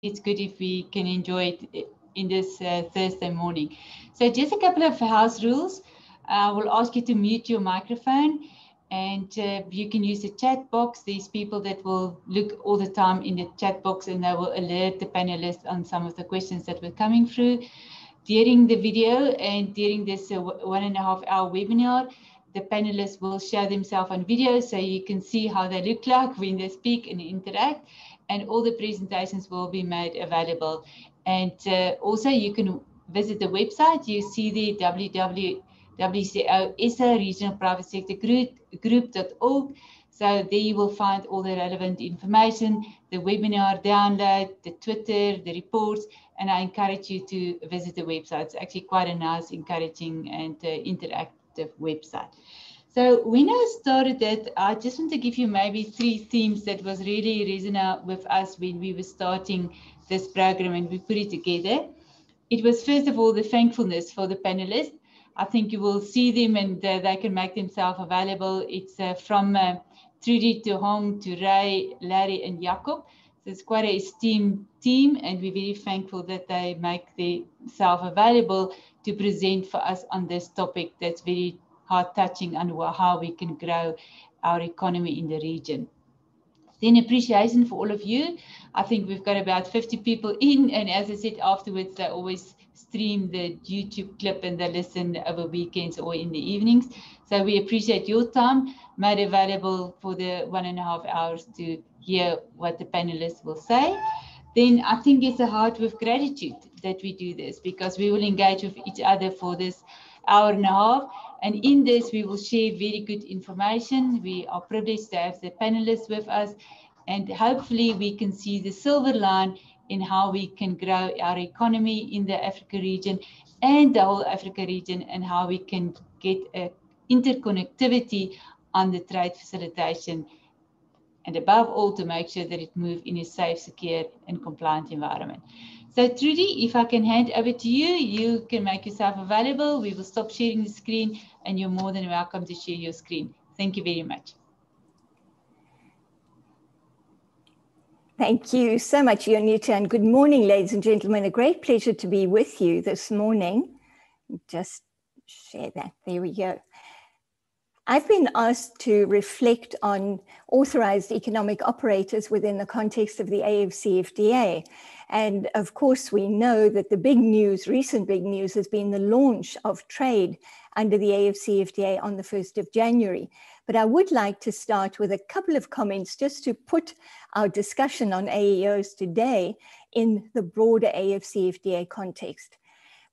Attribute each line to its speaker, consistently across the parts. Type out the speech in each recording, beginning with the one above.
Speaker 1: it's good if we can enjoy it in this Thursday morning. So just a couple of house rules. We'll ask you to mute your microphone, and you can use the chat box. There's people that will look all the time in the chat box, and they will alert the panelists on some of the questions that were coming through. During the video and during this 1.5 hour webinar, the panelists will show themselves on video so you can see how they look like when they speak and interact, and all the presentations will be made available. And also you can visit the website. You see the WCO ESA Regional Private Sector Group.org. So there you will find all the relevant information, the webinar download, the Twitter, the reports, and I encourage you to visit the website. It's actually quite a nice, encouraging, and interactive website. So when I started that, I just want to give you maybe 3 themes that was really resonant with us when we were starting this program and we put it together. It was, first of all, the thankfulness for the panelists. I think you will see them and they can make themselves available. It's from Trudi to Hong to Ray, Larry and Jacob. So it's quite an esteemed team, and we're very thankful that they make themselves available to present for us on this topic that's very heart touching on how we can grow our economy in the region. Then appreciation for all of you. I think we've got about 50 people in, and as I said afterwards, they always stream the YouTube clip and they listen over weekends or in the evenings. So we appreciate your time made available for the 1.5 hours to hear what the panelists will say. Then I think it's a heart with gratitude that we do this, because we will engage with each other for this 1.5 hours. And in this, we will share very good information. We are privileged to have the panelists with us, and hopefully we can see the silver line in how we can grow our economy in the Africa region and the whole Africa region, and how we can get interconnectivity on the trade facilitation, and above all, to make sure that it moves in a safe, secure, and compliant environment. So Trudi, if I can hand over to you, you can make yourself available. We will stop sharing the screen, and you're more than welcome to share your screen. Thank you very much.
Speaker 2: Thank you so much, Juanita, and good morning, ladies and gentlemen. A great pleasure to be with you this morning. Just share that. There we go. I've been asked to reflect on authorized economic operators within the context of the AFCFTA. And of course, we know that the big news, recent big news, has been the launch of trade under the AFCFTA on the 1st of January. But I would like to start with a couple of comments just to put our discussion on AEOs today in the broader AFCFTA context.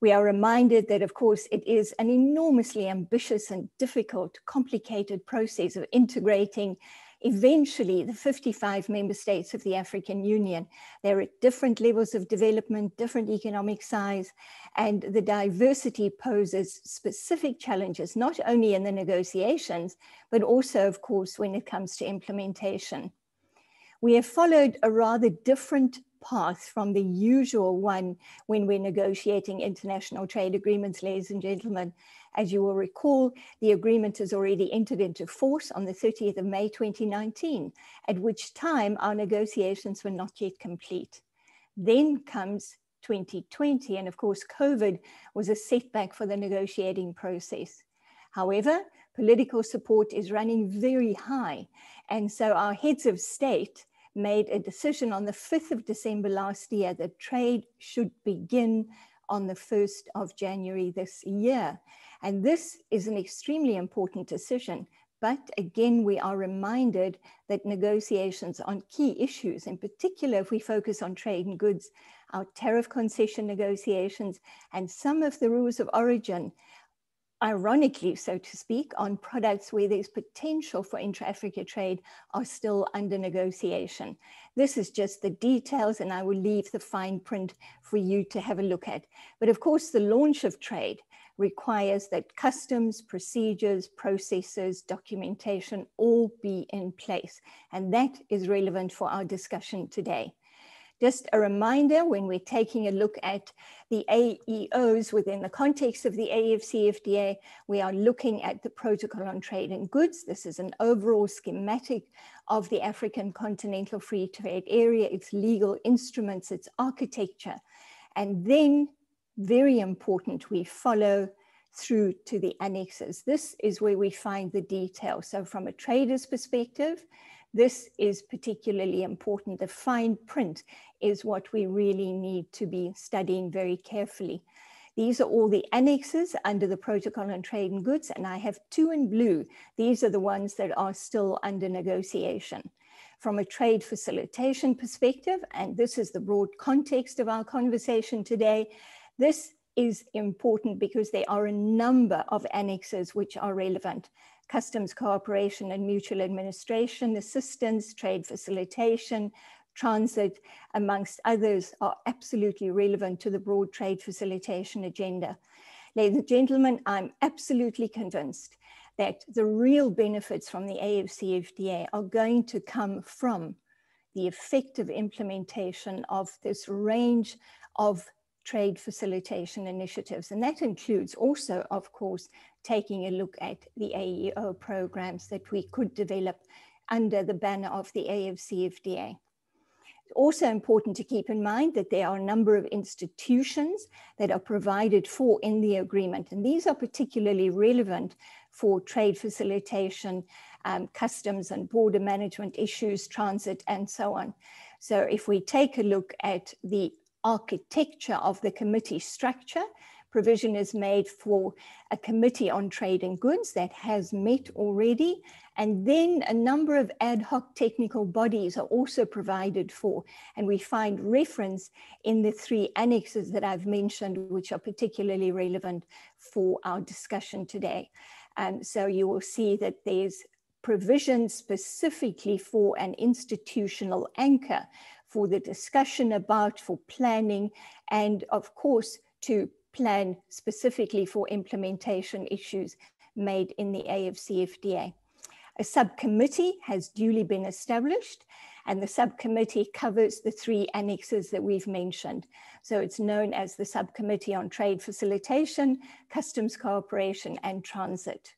Speaker 2: We are reminded that, of course, it is an enormously ambitious and difficult, complicated process of integrating eventually the 55 member states of the African Union. They're at different levels of development, different economic size, and the diversity poses specific challenges, not only in the negotiations, but also, of course, when it comes to implementation. We have followed a rather different path from the usual one when we're negotiating international trade agreements, ladies and gentlemen. As you will recall, the agreement has already entered into force on the 30th of May 2019, at which time our negotiations were not yet complete. Then comes 2020, and of course, COVID was a setback for the negotiating process. However, political support is running very high, and so our heads of state made a decision on the 5th of December last year that trade should begin on the 1st of January this year. And this is an extremely important decision. But again, we are reminded that negotiations on key issues, in particular, if we focus on trade and goods, our tariff concession negotiations, and some of the rules of origin, ironically, so to speak, on products where there's potential for intra-Africa trade are still under negotiation. This is just the details, and I will leave the fine print for you to have a look at. But of course, the launch of trade requires that customs, procedures, processes, documentation all be in place. And that is relevant for our discussion today. Just a reminder, when we're taking a look at the AEOs within the context of the AFCFTA, we are looking at the Protocol on Trade in Goods. This is an overall schematic of the African Continental Free Trade Area, its legal instruments, its architecture. And then, very important, we follow through to the annexes. This is where we find the detail. So from a trader's perspective, this is particularly important. The fine print is what we really need to be studying very carefully. These are all the annexes under the Protocol on Trade in Goods, and I have two in blue. These are the ones that are still under negotiation. From a trade facilitation perspective, and this is the broad context of our conversation today, this is important because there are a number of annexes which are relevant. Customs cooperation and mutual administration, assistance, trade facilitation, transit, amongst others, are absolutely relevant to the broad trade facilitation agenda. Ladies and gentlemen, I'm absolutely convinced that the real benefits from the AFCFTA are going to come from the effective implementation of this range of trade facilitation initiatives. And that includes also, of course, taking a look at the AEO programs that we could develop under the banner of the AFCFTA. It's also important to keep in mind that there are a number of institutions that are provided for in the agreement, and these are particularly relevant for trade facilitation, customs and border management issues, transit, and so on. So if we take a look at the architecture of the committee structure, provision is made for a committee on trade in goods that has met already, and then a number of ad hoc technical bodies are also provided for, and we find reference in the three annexes that I've mentioned, which are particularly relevant for our discussion today. And so you will see that there's provision specifically for an institutional anchor for the discussion about, for planning, and of course to plan specifically for implementation issues made in the AFCFTA. A subcommittee has duly been established, and the subcommittee covers the three annexes that we've mentioned. So it's known as the Subcommittee on Trade Facilitation, Customs Cooperation, and Transit.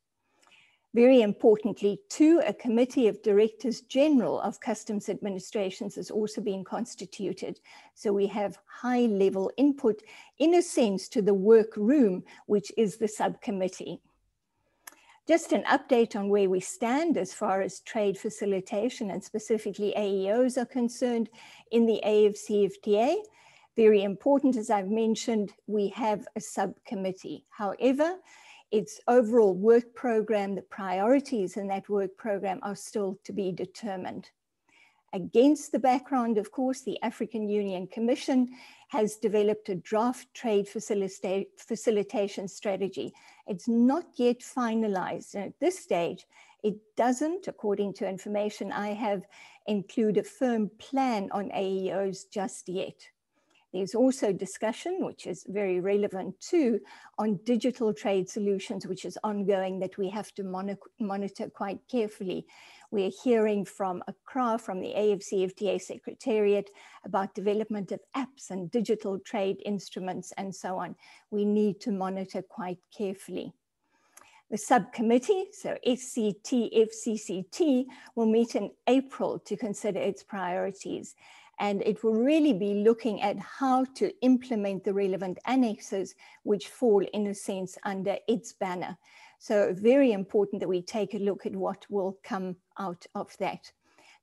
Speaker 2: Very importantly, too, a committee of directors general of customs administrations has also been constituted. So we have high level input, in a sense, to the work room, which is the subcommittee. Just an update on where we stand as far as trade facilitation and specifically AEOs are concerned in the AFCFTA. Very important, as I've mentioned, we have a subcommittee. However, its overall work program, the priorities in that work program are still to be determined. Against the background, of course, the African Union Commission has developed a draft trade facilitation strategy. It's not yet finalized, and at this stage, it doesn't, according to information I have, include a firm plan on AEOs just yet. There's also discussion, which is very relevant too, on digital trade solutions, which is ongoing, that we have to monitor quite carefully. We're hearing from Accra, from the AFCFTA Secretariat, about development of apps and digital trade instruments and so on. We need to monitor quite carefully. The subcommittee, so SCT-FCCT, will meet in April to consider its priorities. And it will really be looking at how to implement the relevant annexes which fall, in a sense, under its banner. So very important that we take a look at what will come out of that.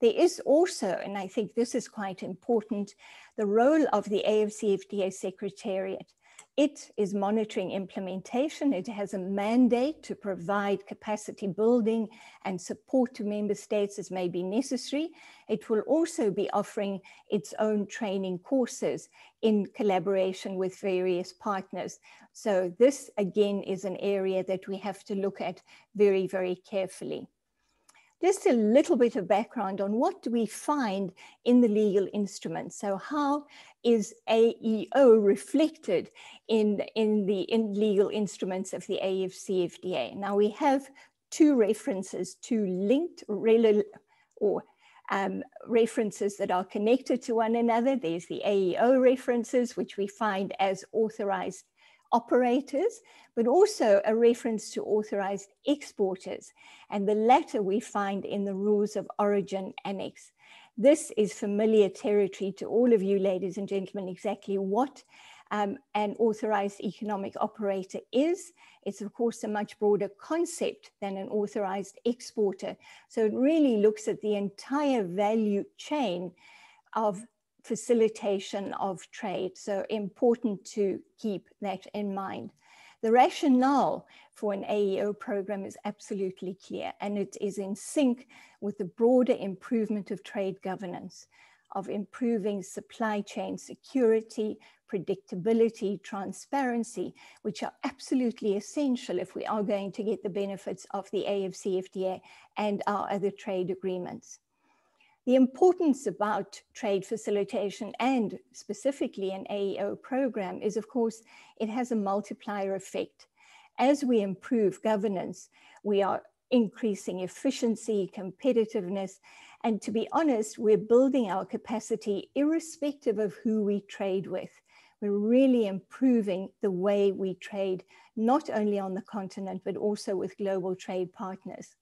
Speaker 2: There is also, and I think this is quite important, the role of the AFCFTA Secretariat. It is monitoring implementation. It has a mandate to provide capacity building and support to member states as may be necessary. It will also be offering its own training courses in collaboration with various partners. So this, again, is an area that we have to look at very, very carefully. Just a little bit of background on what do we find in the legal instruments. So how is AEO reflected in legal instruments of the AFCFTA? Now we have two references to linked or references that are connected to one another. There's the AEO references, which we find as authorized operators, but also a reference to authorized exporters. And the latter we find in the Rules of Origin Annex. This is familiar territory to all of you, ladies and gentlemen, exactly what an authorized economic operator is. It's of course a much broader concept than an authorized exporter. So it really looks at the entire value chain of facilitation of trade. So important to keep that in mind. The rationale for an AEO program is absolutely clear, and it is in sync with the broader improvement of trade governance, of improving supply chain security, predictability, transparency, which are absolutely essential if we are going to get the benefits of the AFCFTA and our other trade agreements. The importance about trade facilitation and specifically an AEO program is, of course, it has a multiplier effect. As we improve governance, we are increasing efficiency, competitiveness, and to be honest, we're building our capacity irrespective of who we trade with. We're really improving the way we trade, not only on the continent, but also with global trade partners.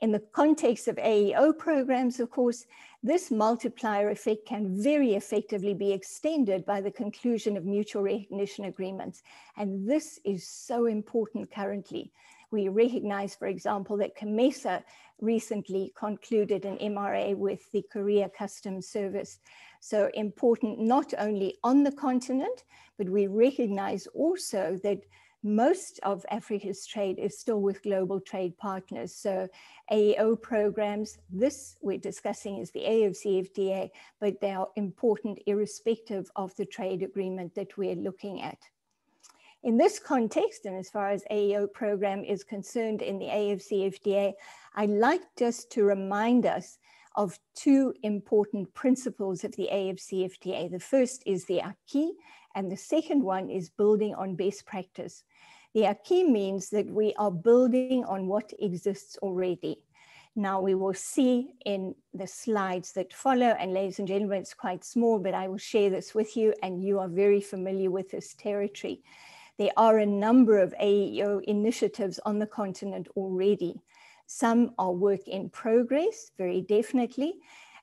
Speaker 2: In the context of AEO programs, of course, this multiplier effect can very effectively be extended by the conclusion of mutual recognition agreements. And this is so important currently. We recognize, for example, that COMESA recently concluded an MRA with the Korea Customs Service. So important not only on the continent, but we recognize also that most of Africa's trade is still with global trade partners. So AEO programs, this we're discussing is the AFCFTA, but they are important irrespective of the trade agreement that we're looking at. In this context, and as far as AEO program is concerned in the AFCFTA, I'd like just to remind us of two important principles of the AFCFTA. The first is the acquis, and the second one is building on best practice. The acquis means that we are building on what exists already. Now we will see in the slides that follow, and ladies and gentlemen, it's quite small, but I will share this with you, and you are very familiar with this territory. There are a number of AEO initiatives on the continent already. Some are work in progress, very definitely,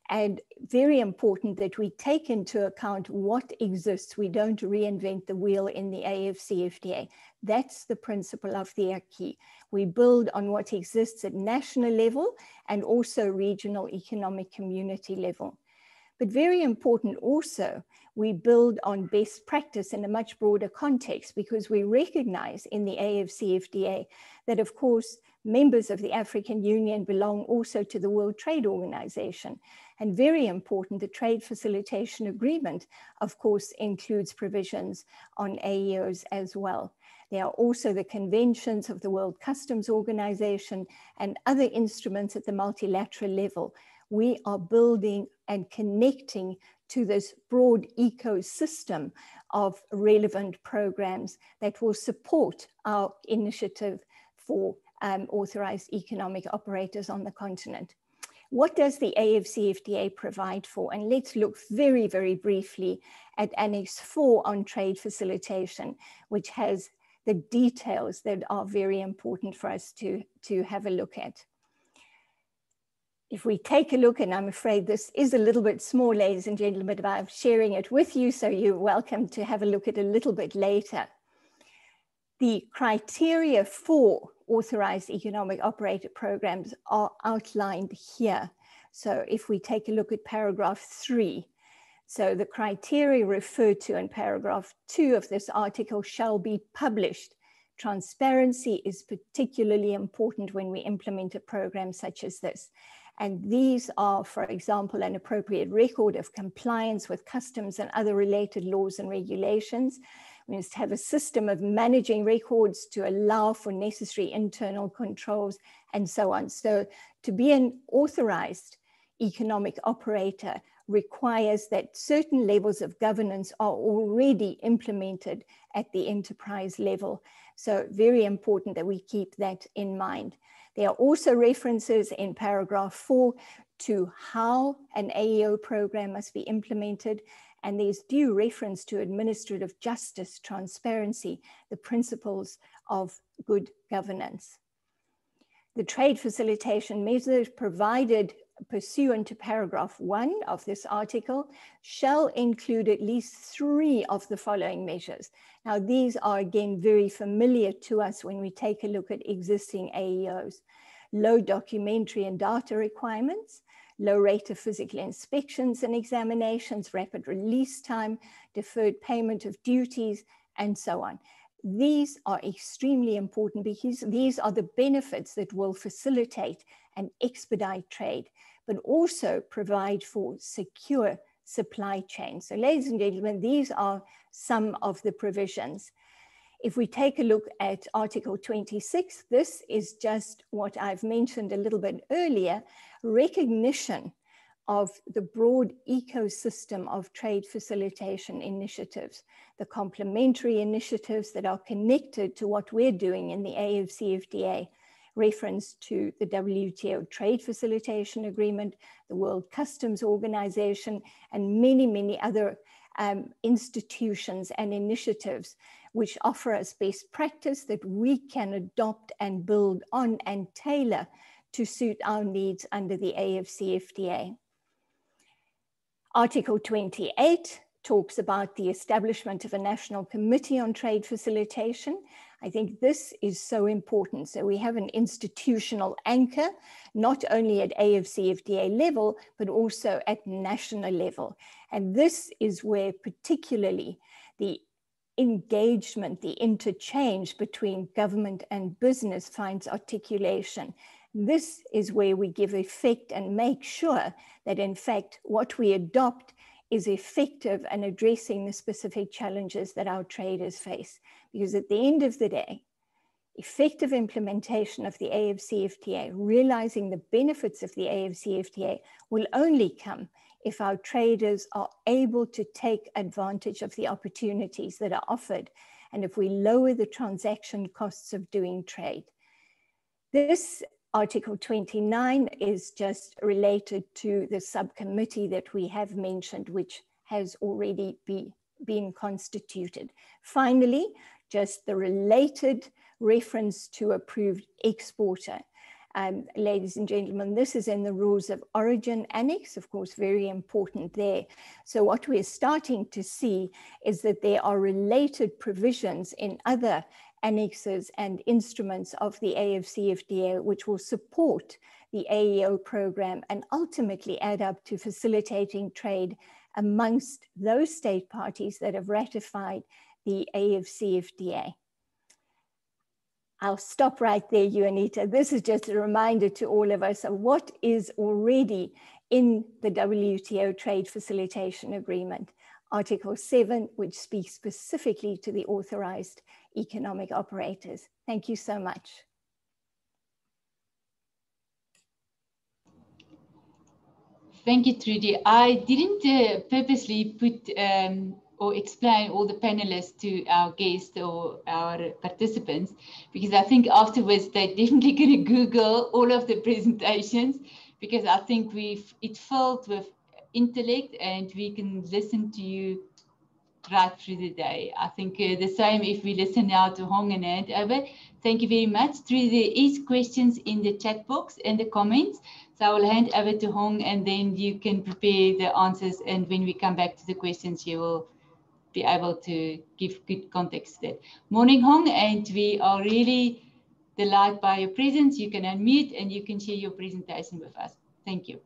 Speaker 2: and very important that we take into account what exists. We don't reinvent the wheel in the AFCFTA. That's the principle of the acquis. We build on what exists at national level and also regional economic community level. But very important also, we build on best practice in a much broader context, because we recognize in the AFCFTA that, of course, members of the African Union belong also to the World Trade Organization. And very important, the Trade Facilitation Agreement, of course, includes provisions on AEOs as well. There are also the conventions of the World Customs Organization and other instruments at the multilateral level. We are building and connecting to this broad ecosystem of relevant programs that will support our initiative for authorized economic operators on the continent. What does the AFCFTA provide for? And let's look very, very briefly at Annex 4 on trade facilitation, which has the details that are very important for us to have a look at. If we take a look, and I'm afraid this is a little bit small, ladies and gentlemen, but I'm sharing it with you, so you're welcome to have a look at it a little bit later. The criteria for authorized economic operator programs are outlined here. So if we take a look at paragraph 3, so the criteria referred to in paragraph 2 of this article shall be published. Transparency is particularly important when we implement a program such as this. And these are, for example, an appropriate record of compliance with customs and other related laws and regulations. We must have a system of managing records to allow for necessary internal controls and so on. So to be an authorized economic operator requires that certain levels of governance are already implemented at the enterprise level. So very important that we keep that in mind. There are also references in paragraph 4 to how an AEO program must be implemented, and there's due reference to administrative justice, transparency, the principles of good governance. The trade facilitation measures provided pursuant to paragraph 1 of this article shall include at least 3 of the following measures. Now, these are again very familiar to us when we take a look at existing AEOs. Low documentary and data requirements, low rate of physical inspections and examinations, rapid release time, deferred payment of duties, and so on. These are extremely important because these are the benefits that will facilitate and expedite trade, but also provide for secure supply chains. So ladies and gentlemen, these are some of the provisions. If we take a look at Article 26, this is just what I've mentioned a little bit earlier, recognition of the broad ecosystem of trade facilitation initiatives, the complementary initiatives that are connected to what we're doing in the AFCFTA, reference to the WTO Trade Facilitation Agreement, the World Customs Organization, and many, many other institutions and initiatives which offer us best practice that we can adopt and build on and tailor to suit our needs under the AFCFTA. Article 28 talks about the establishment of a national committee on trade facilitation. I think this is so important. So we have an institutional anchor, not only at AFCFTA level, but also at national level. And this is where particularly the engagement, the interchange between government and business finds articulation. This is where we give effect and make sure that in fact what we adopt is effective and addressing the specific challenges that our traders face. Because at the end of the day, effective implementation of the AFCFTA, realizing the benefits of the AFCFTA will only come if our traders are able to take advantage of the opportunities that are offered, and if we lower the transaction costs of doing trade. This Article 29 is just related to the subcommittee that we have mentioned, which has already been constituted. Finally, just the related reference to approved exporter. Ladies and gentlemen, this is in the Rules of Origin Annex, of course, very important there. So what we're starting to see is that there are related provisions in other annexes and instruments of the AFCFTA, which will support the AEO program and ultimately add up to facilitating trade amongst those state parties that have ratified the AFCFTA. I'll stop right there, Juanita. This is just a reminder to all of us of what is already in the WTO Trade Facilitation Agreement. Article 7, which speaks specifically to the authorized economic operators. Thank you so much.
Speaker 1: Thank you, Trudi. I didn't purposely put or explain all the panelists to our guests or our participants, because I think afterwards they're definitely going to Google all of the presentations, because I think it's filled with intellect and we can listen to you right through the day. I think the same if we listen now to Hong and hand over. Thank you very much. Trudi, there is questions in the chat box and the comments. So I will hand over to Hong and then you can prepare the answers. And when we come back to the questions, you will be able to give good context there. Morning, Hong, and we are really delighted by your presence. You can unmute and you can share your presentation with us. Thank you.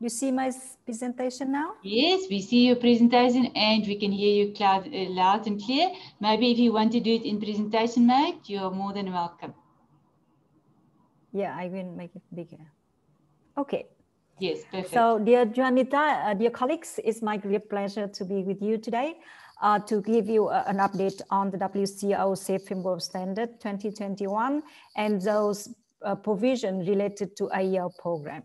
Speaker 3: You see my presentation now?
Speaker 1: Yes, we see your presentation and we can hear you loud and clear. Maybe if you want to do it in presentation mode, you are more than welcome.
Speaker 3: Yeah, I will make it bigger. Okay.
Speaker 1: Yes, perfect.
Speaker 3: So dear Juanita, dear colleagues, it's my great pleasure to be with you today to give you an update on the WCO Safe Framework Standard 2021 and those provisions related to AEO program.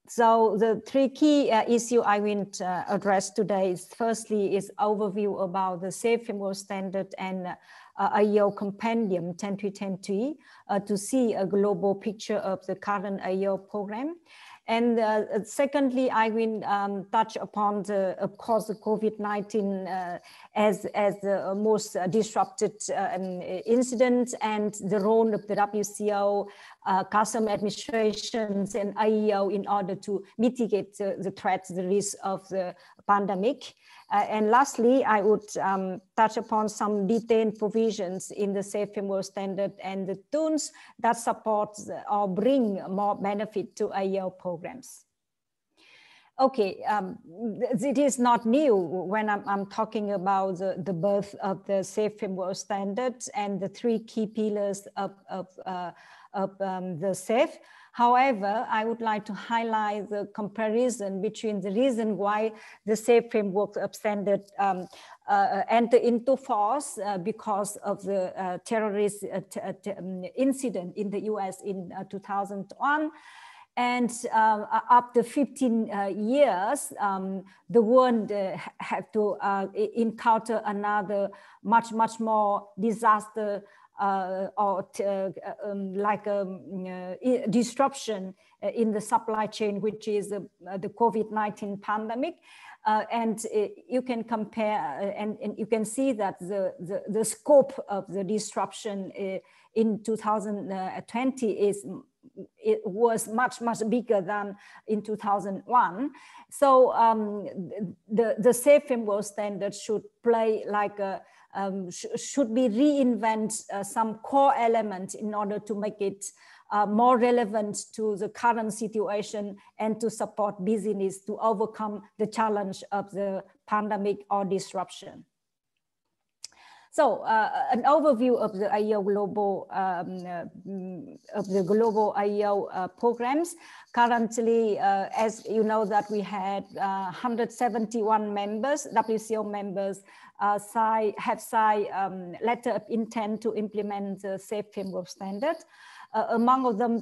Speaker 3: So the three key issues I will address today is firstly is overview about the SAFF framework standard and AEO Compendium 2020 to see a global picture of the current AEO program. And secondly, I will touch upon the, of course, the COVID-19 as the most disrupted incident and the role of the WCO, custom administrations and AEO in order to mitigate the threats, the risk of the pandemic. And lastly, I would touch upon some detailed provisions in the SAFF framework standard and the tools that support or bring more benefit to AEO programs. Okay, it is not new when I'm talking about the birth of the SAFF framework standard and the three key pillars of the SAFF. However, I would like to highlight the comparison between the reason why the SAFF framework standard entered into force because of the terrorist incident in the US in 2001. And after 15 years, the world had to encounter another much more disaster like a disruption in the supply chain, which is the COVID-19 pandemic. And you can compare and you can see that the scope of the disruption in 2020 it was much bigger than in 2001. So the SAFF framework standard should play like a should be reinvent some core elements in order to make it more relevant to the current situation and to support business to overcome the challenge of the pandemic or disruption. So an overview of the AEO global AEO programs. Currently, as you know, that we had 171 members, WCO members, have signed letter of intent to implement the SAFF framework standard. Among them,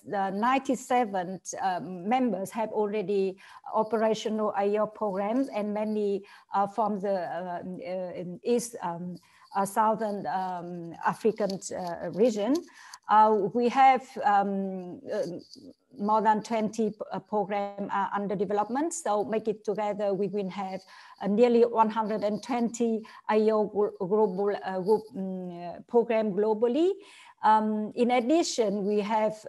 Speaker 3: 97 members have already operational AEO programs, and many from the East Southern African region. We have more than 20 programs under development. So make it together, we will have nearly 120 AEO global program globally. In addition, we have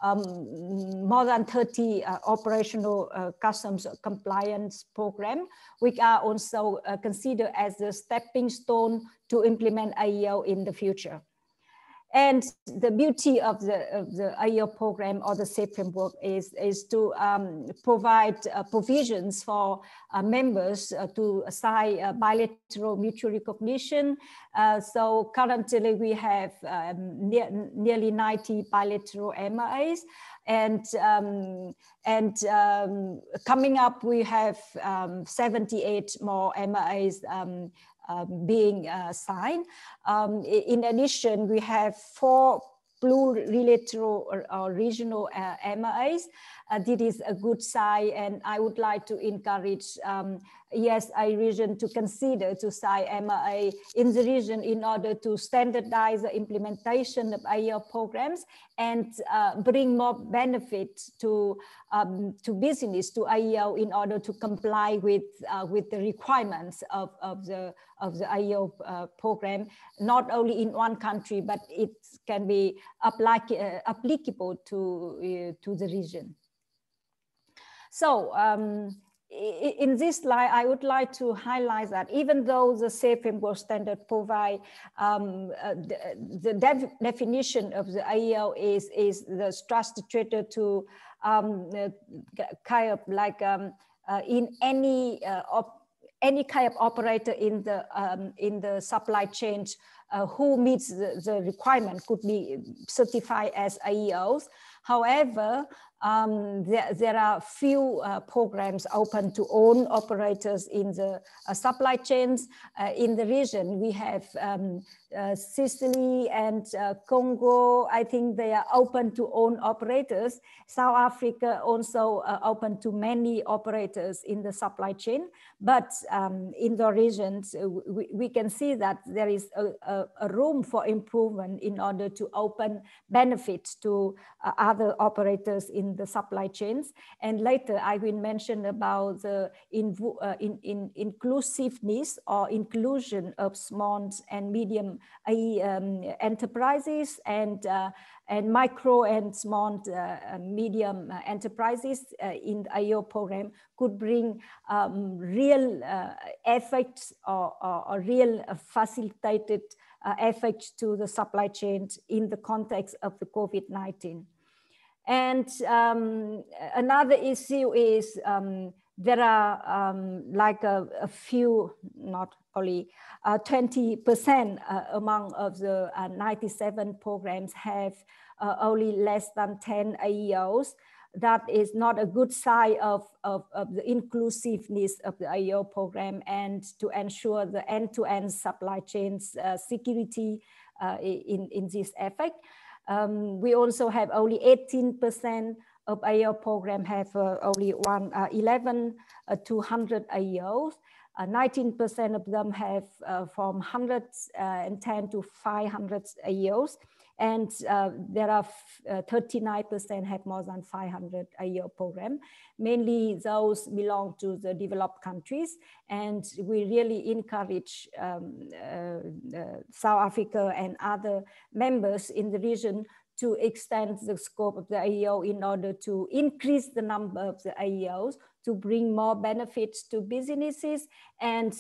Speaker 3: more than 30 operational customs compliance program, which are also considered as a stepping stone to implement AEO in the future. And the beauty of the AEO program or the SAFF framework is to provide provisions for members to sign bilateral mutual recognition. So currently we have nearly 90 bilateral MOAs, and coming up we have 78 more MOAs being signed. In addition, we have 4 plurilateral or regional MOAs. This is a good sign, and I would like to encourage ESA region to consider to sign MOA in the region in order to standardize the implementation of AEO programs and bring more benefit to business, to AEO, in order to comply with the requirements of the AEO program, not only in one country, but it can be applicable to the region. So in this slide, I would like to highlight that even though the SAFF framework standard provide the definition of the AEO is the structure to kind of like in any kind of operator in the supply chain who meets the requirement could be certified as AEOs. However, There are few programs open to own operators in the supply chains. In the region, we have Sicily and Congo. I think they are open to own operators. South Africa also open to many operators in the supply chain. But in the regions, we can see that there is a room for improvement in order to open benefits to other operators in the supply chains. And later I will mention about the inclusiveness or inclusion of small and medium enterprises and micro and small medium enterprises in the AEO program could bring real effects or real facilitated effects to the supply chains in the context of the COVID-19. And another issue is there are like a few, not only 20% among of the 97 programs have only less than 10 AEOs. That is not a good sign of the inclusiveness of the AEO program and to ensure the end-to-end supply chains security in this effect. We also have only 18% of AEO program have only 11 to 100 AEOs. 19% of them have from 110 to 500 AEOs. And there are 39% have more than 500 AEO program. Mainly those belong to the developed countries. And we really encourage South Africa and other members in the region to extend the scope of the AEO in order to increase the number of the AEOs, to bring more benefits to businesses and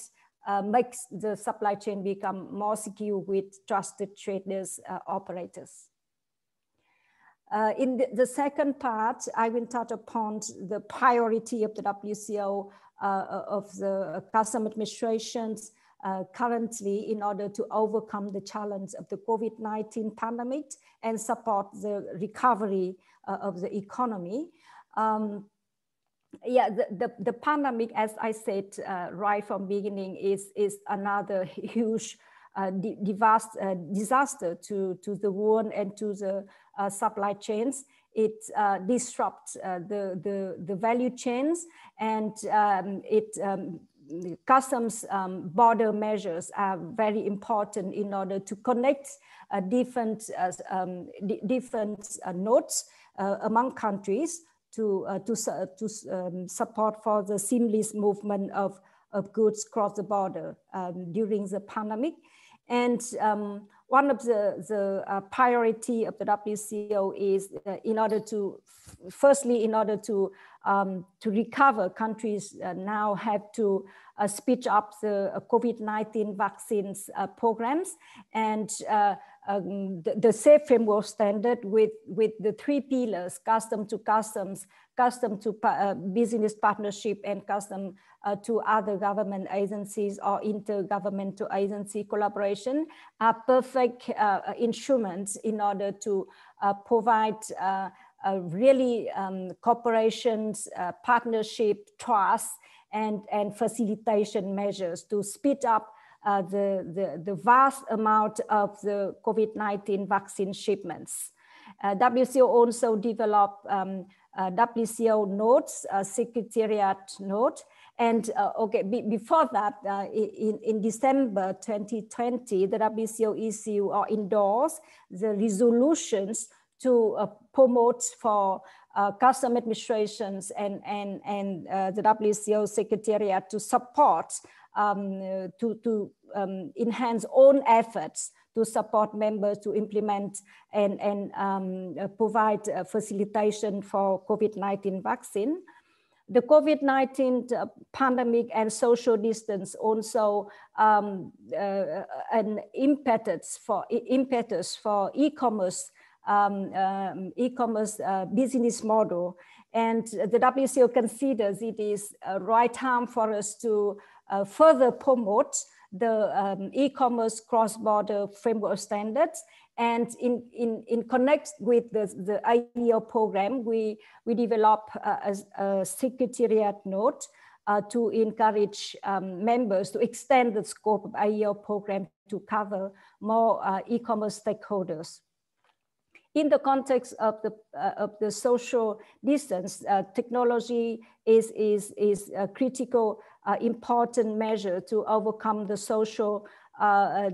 Speaker 3: makes the supply chain become more secure with trusted traders, operators. In the second part, I will touch upon the priority of the WCO of the custom administrations currently in order to overcome the challenge of the COVID-19 pandemic and support the recovery of the economy. Yeah, the pandemic, as I said right from beginning, is another huge disaster to the world and to the supply chains. It disrupts the value chains, and customs border measures are very important in order to connect different nodes among countries to support for the seamless movement of goods across the border during the pandemic. And one of the priority of the WCO is in order to recover, countries now have to speed up the COVID-19 vaccines programs, and the SAFF framework standard with the three pillars: custom to customs, custom to business partnership, and custom to other government agencies or intergovernmental agency collaboration, are perfect instruments in order to provide really cooperations, partnership, trust, and facilitation measures to speed up the vast amount of the COVID-19 vaccine shipments. WCO also developed WCO notes, secretariat note. And before that, in December 2020, the WCO issue or endorsed the resolutions to promote for custom administrations and the WCO secretariat to support, to enhance own efforts to support members to implement and provide facilitation for COVID-19 vaccine. The COVID-19 pandemic and social distance also an impetus for e-commerce business model, and the WCO considers it is a right time for us to further promote the e-commerce cross-border framework standards And in connect with the AEO program, we develop a secretariat note to encourage members to extend the scope of AEO program to cover more e-commerce stakeholders. In the context of the social distance, technology is a critical, important measure to overcome the social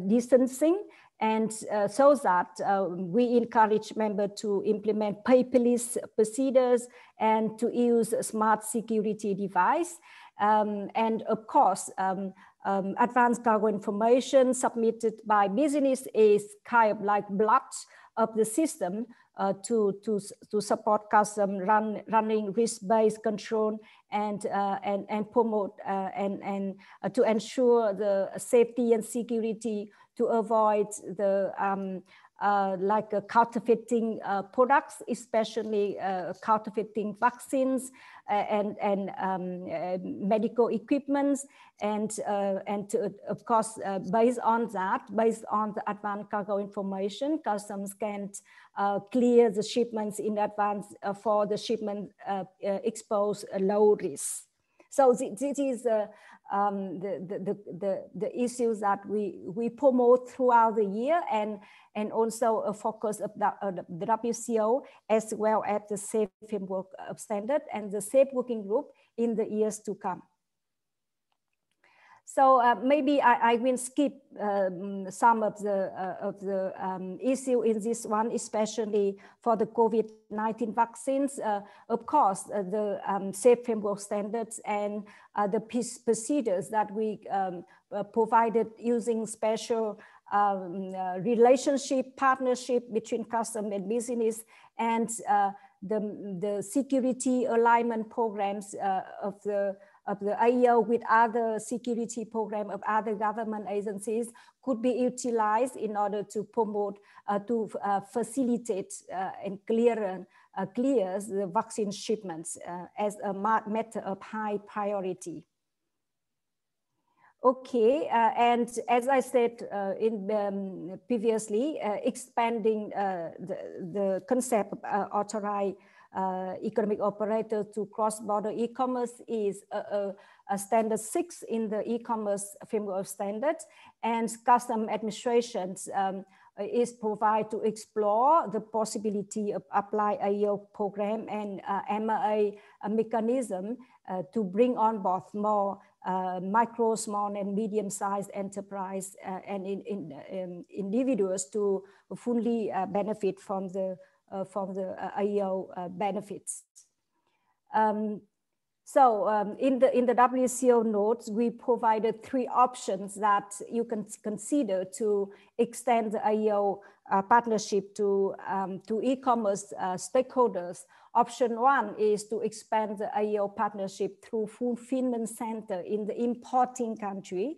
Speaker 3: distancing, and so that we encourage members to implement paperless procedures and to use a smart security device. And of course, advanced cargo information submitted by business is kind of like blood of the system to support custom running risk-based control and promote and to ensure the safety and security, to avoid the counterfeiting products, especially counterfeiting vaccines and medical equipments, and to, of course, based on the advanced cargo information, customs can clear the shipments in advance for the shipment exposed low risk. So this is the issues that we promote throughout the year, and also a focus of the WCO, as well as the SAFF framework standard and the SAFF working group in the years to come. So maybe I will skip some of the issue in this one, especially for the COVID-19 vaccines. Of course, the SAFF framework standards and the procedures that we provided using special relationship, partnership between custom and business, and the security alignment programs of the AEO with other security program of other government agencies could be utilized in order to promote, to facilitate and clear the vaccine shipments as a matter of high priority. Okay, and as I said previously, expanding the concept of authorized economic operator to cross-border e-commerce is a standard 6 in the e-commerce framework of standards, and custom administrations is provided to explore the possibility of apply AEO program and MRA mechanism to bring on board more micro, small, and medium-sized enterprise and individuals to fully benefit from the AEO benefits. So in the WCO notes, we provided 3 options that you can consider to extend the AEO partnership to e-commerce stakeholders. Option 1 is to expand the AEO partnership through fulfillment center in the importing country.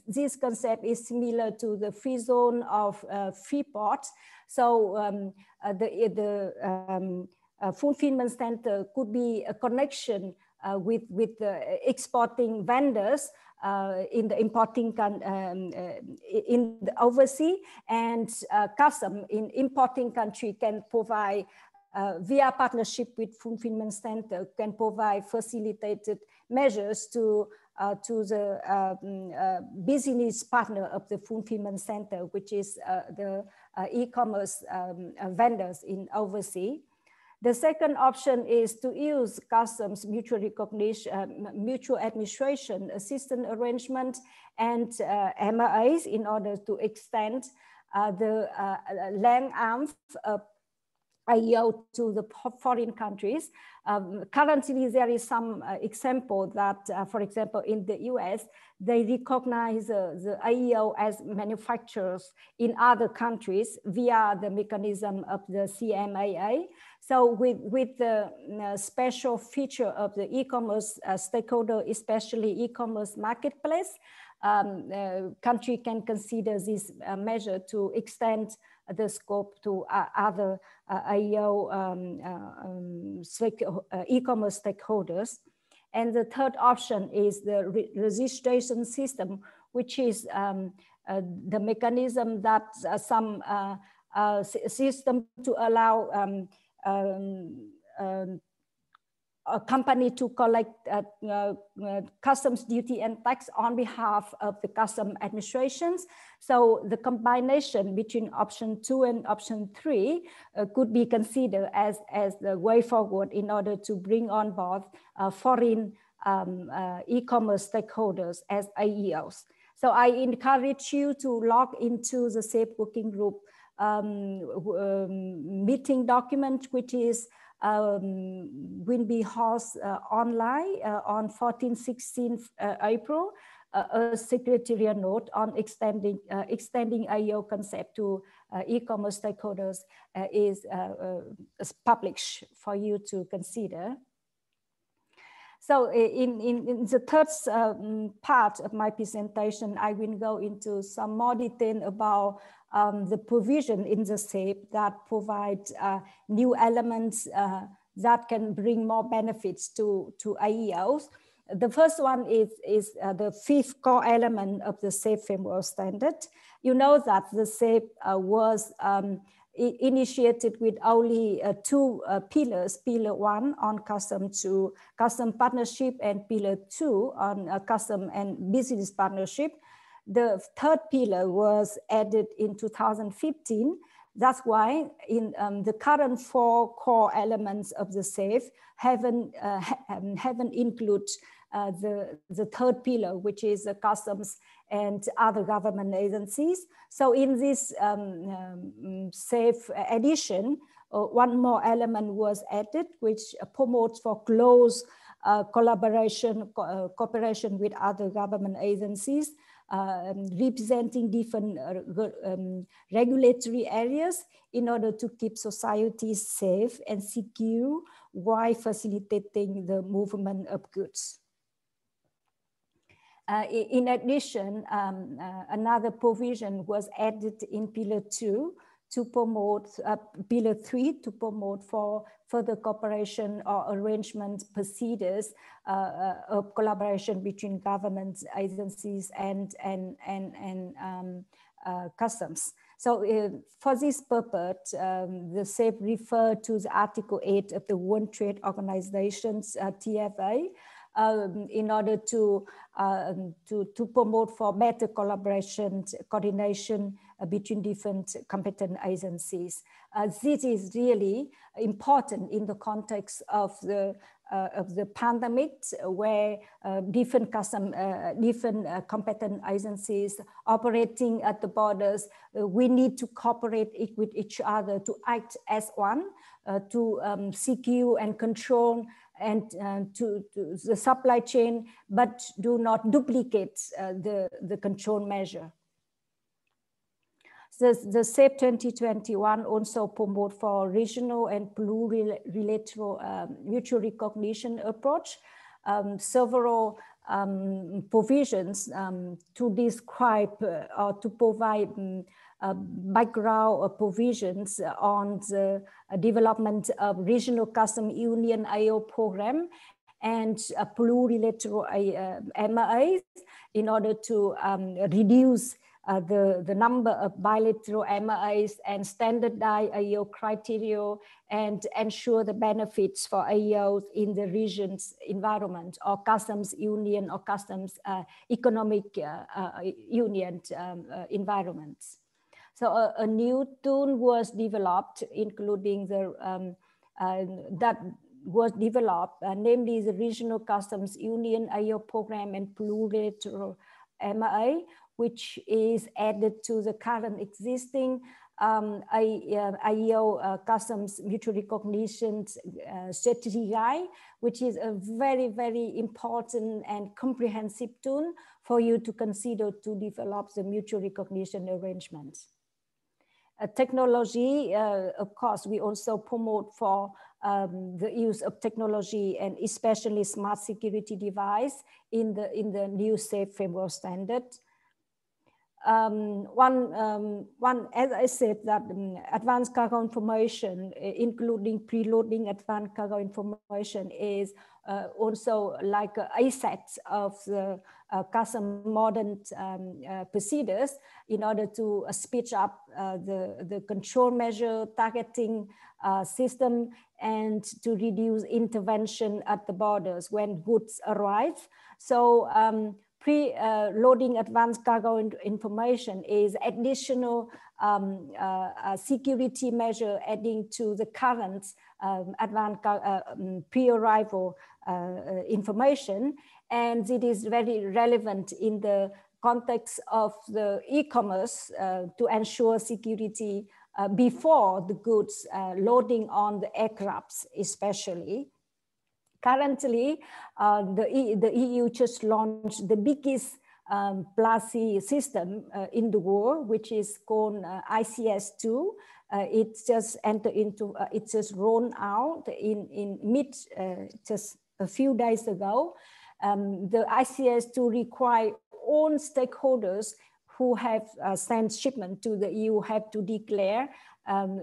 Speaker 3: This concept is similar to the free zone of Freeport. So the fulfillment center could be a connection with the exporting vendors in the importing in the overseas, and custom in importing country can provide via partnership with fulfillment center can provide facilitated measures to the business partner of the fulfillment center, which is the e-commerce vendors in overseas. The second option is to use customs mutual recognition, mutual administration assistance arrangement, and MRAs in order to extend the land arms of AEO to the foreign countries. Currently, there is some example that, for example, in the US, they recognize the AEO as manufacturers in other countries via the mechanism of the CMAA. So with the special feature of the e-commerce stakeholder, especially e-commerce marketplace, country can consider this measure to extend the scope to other AEO e-commerce stakeholders. And the third option is the registration system, which is the mechanism that some system to allow a company to collect customs duty and tax on behalf of the custom administrations. So the combination between option 2 and option 3 could be considered as the way forward in order to bring on board foreign e-commerce stakeholders as AEOs. So I encourage you to log into the SAAFF working group meeting document, which is will be hosted online on 14-16 April. A secretarial note on extending AEO concept to e-commerce stakeholders is published for you to consider. So in the third part of my presentation, I will go into some more detail about the provision in the SAAFF that provide new elements that can bring more benefits to AEOs. The first one is the fifth core element of the SAAFF framework standard. You know that the SAAFF was initiated with only 2 pillars, pillar 1 on custom partnership and pillar 2 on custom and business partnership. The third pillar was added in 2015. That's why in the current 4 core elements of the SAAFF haven't included the third pillar, which is the customs and other government agencies. So in this SAAFF edition, one more element was added, which promotes for close cooperation with other government agencies, representing different regulatory areas in order to keep societies safe and secure while facilitating the movement of goods. In addition, another provision was added in pillar 2 to promote, pillar 3 to promote for further cooperation or arrangement procedures of collaboration between government agencies and customs. So for this purpose, the SAAFF referred to the Article 8 of the World Trade Organization's TFA, in order to promote for better collaboration, coordination between different competent agencies. This is really important in the context of the pandemic, where different competent agencies operating at the borders, we need to cooperate with each other to act as one, to secure and control and to the supply chain, but do not duplicate the control measure. The SAAFF 2021 also promote for regional and plurilateral mutual recognition approach. Several provisions to describe or to provide background provisions on the development of regional custom union AEO program and plurilateral MAAs in order to reduce the number of bilateral MAAs and standardize AEO criteria and ensure the benefits for AEOs in the region's environment or customs union or customs economic union environments. So a new tool was developed, including the namely the Regional Customs Union AEO program and plurilateral MAA, which is added to the current existing AEO Customs Mutual Recognition Strategy Guide, which is a very, very important and comprehensive tool for you to consider to develop the mutual recognition arrangements. Technology, of course, we also promote for the use of technology and especially smart security device in the new SAAFF framework standard. as I said, that advanced cargo information, including preloading advanced cargo information, is also like a set of the custom modern procedures in order to speed up the control measure targeting system and to reduce intervention at the borders when goods arrive. So pre-loading advanced cargo information is additional security measure adding to the current advanced pre-arrival information. And it is very relevant in the context of the e-commerce to ensure security before the goods loading on the aircrafts especially. Currently, the EU just launched the biggest PLASI system in the world, which is called ICS2. It's just entered into, it's just rolled out in just a few days ago. The ICS2 require all stakeholders who have sent shipment to the EU have to declare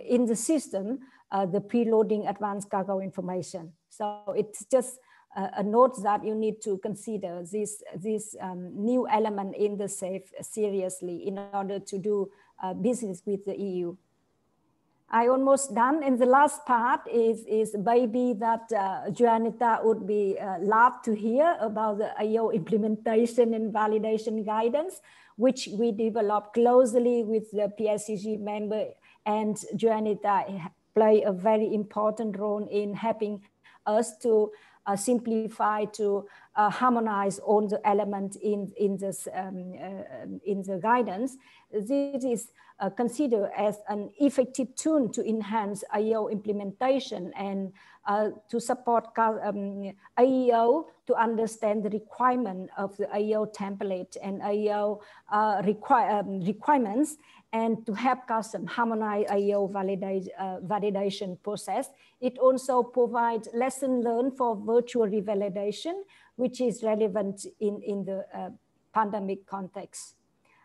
Speaker 3: in the system the preloading advanced cargo information. So it's just a note that you need to consider this new element in the SAAFF seriously in order to do business with the EU. I almost done, and the last part is maybe that Juanita would be love to hear about the AEO implementation and validation guidance, which we developed closely with the PSCG member, and Juanita play a very important role in helping us to simplify, to harmonize all the elements in the guidance. This is considered as an effective tool to enhance AEO implementation and to support AEO to understand the requirement of the AEO template and AEO requirements, and to help custom harmonize AEO validation process. It also provides lesson learned for virtual revalidation, which is relevant in the pandemic context.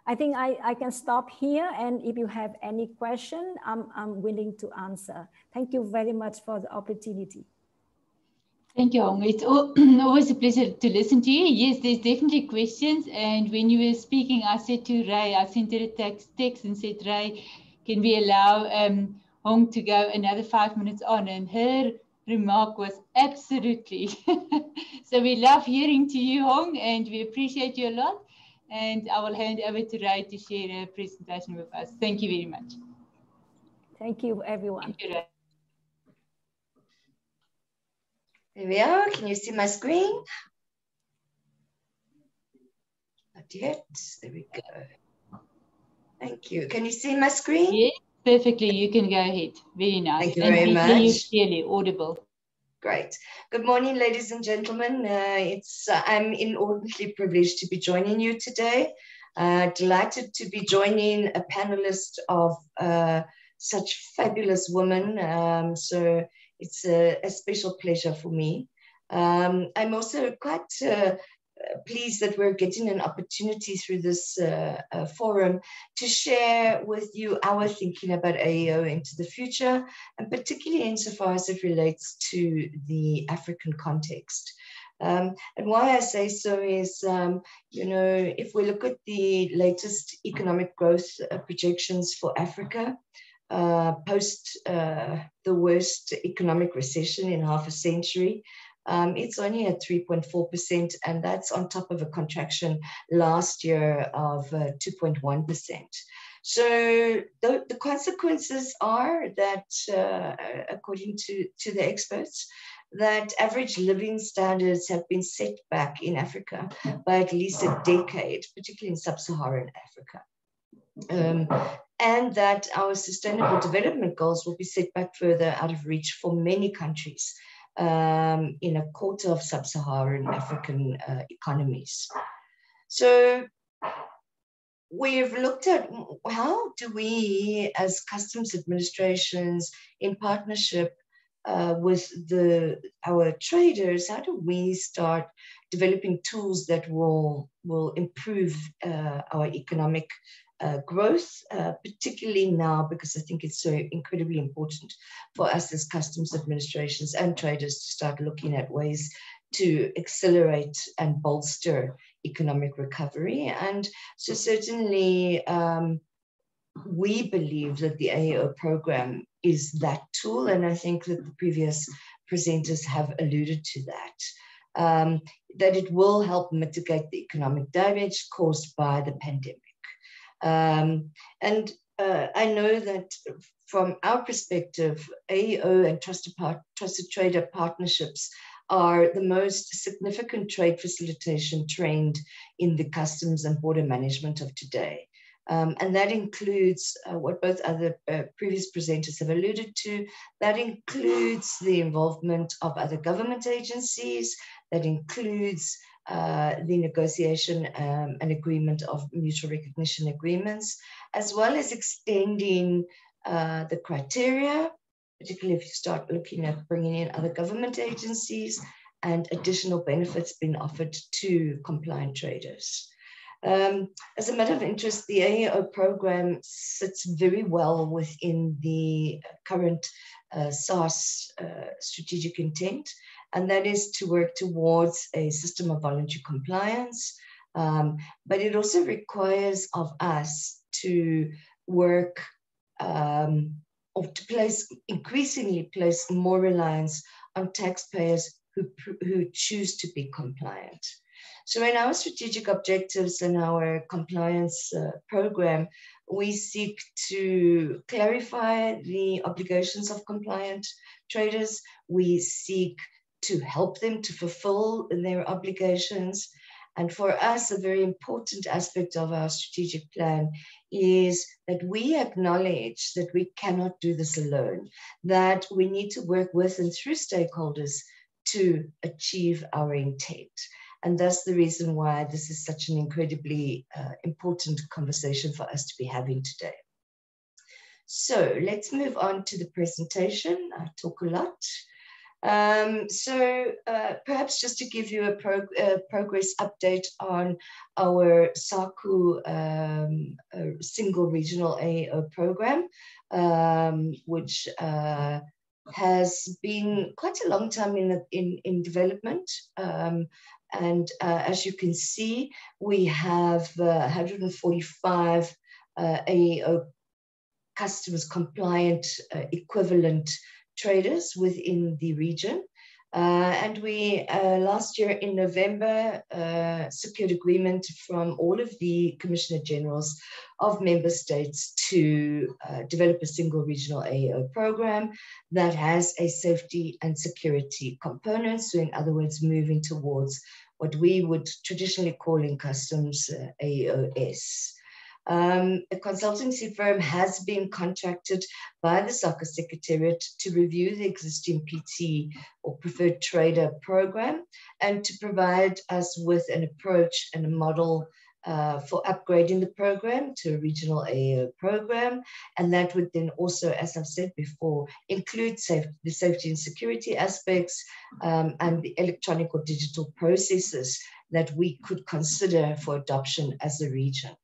Speaker 3: I think I can stop here, and if you have any question, I'm willing to answer. Thank you very much for the opportunity.
Speaker 1: Thank you, Hong. It's always a pleasure to listen to you. Yes, there's definitely questions. And when you were speaking, I said to Ray, I sent her a text and said, Ray, can we allow Hong to go another 5 minutes on? And her remark was absolutely. So we love hearing to you, Hong, and we appreciate you a lot. And I will hand over to Ray to share a presentation with us. Thank you very much.
Speaker 3: Thank you, everyone.
Speaker 1: Thank you, Ray.
Speaker 4: There we are. Can you see my screen? Not yet. There we go. Thank you. Can you see my screen?
Speaker 1: Yes, perfectly. You can go ahead. Very nice.
Speaker 4: Thank you very much.
Speaker 1: And clearly audible.
Speaker 4: Great. Good morning, ladies and gentlemen. I'm inordinately privileged to be joining you today. Delighted to be joining a panelist of such fabulous women. So it's a special pleasure for me. I'm also quite pleased that we're getting an opportunity through this forum to share with you our thinking about AEO into the future, and particularly insofar as it relates to the African context. And why I say so is, you know, if we look at the latest economic growth projections for Africa, post the worst economic recession in half a century, it's only at 3.4%, and that's on top of a contraction last year of 2.1%. So the consequences are that, according to the experts, that average living standards have been set back in Africa by at least a decade, particularly in sub-Saharan Africa. And that our sustainable development goals will be set back further out of reach for many countries in a quarter of sub-Saharan African economies. So we've looked at how do we, as customs administrations, in partnership with our traders, how do we start developing tools that will improve our economic growth, particularly now, because I think it's so incredibly important for us as customs administrations and traders to start looking at ways to accelerate and bolster economic recovery. And so certainly we believe that the AEO program is that tool, and I think that the previous presenters have alluded to that, that it will help mitigate the economic damage caused by the pandemic. I know that from our perspective, AEO and trusted trader partnerships are the most significant trade facilitation trend in the customs and border management of today. And that includes what both other previous presenters have alluded to. That includes the involvement of other government agencies. That includes the negotiation and agreement of mutual recognition agreements, as well as extending the criteria, particularly if you start looking at bringing in other government agencies and additional benefits being offered to compliant traders. As a matter of interest, the AEO program sits very well within the current SAAFF strategic intent, and that is to work towards a system of voluntary compliance. But it also requires of us to work or to increasingly place more reliance on taxpayers who choose to be compliant. So in our strategic objectives and our compliance program, we seek to clarify the obligations of compliant traders. We seek to help them to fulfill their obligations. And for us, a very important aspect of our strategic plan is that we acknowledge that we cannot do this alone, that we need to work with and through stakeholders to achieve our intent. And that's the reason why this is such an incredibly important conversation for us to be having today. So let's move on to the presentation. I talk a lot. Perhaps just to give you a progress update on our SACU single regional AEO program, which has been quite a long time in development. As you can see, we have 145 AEO customs compliant equivalent traders within the region. And we, last year in November, secured agreement from all of the Commissioner Generals of member states to develop a single regional AEO program that has a safety and security component. So in other words, moving towards what we would traditionally call in customs AEOs. A consultancy firm has been contracted by the SACU Secretariat to review the existing PT or preferred trader program and to provide us with an approach and a model for upgrading the program to a regional AEO program. And that would then also, as I've said before, include the safety and security aspects and the electronic or digital processes that we could consider for adoption as a region.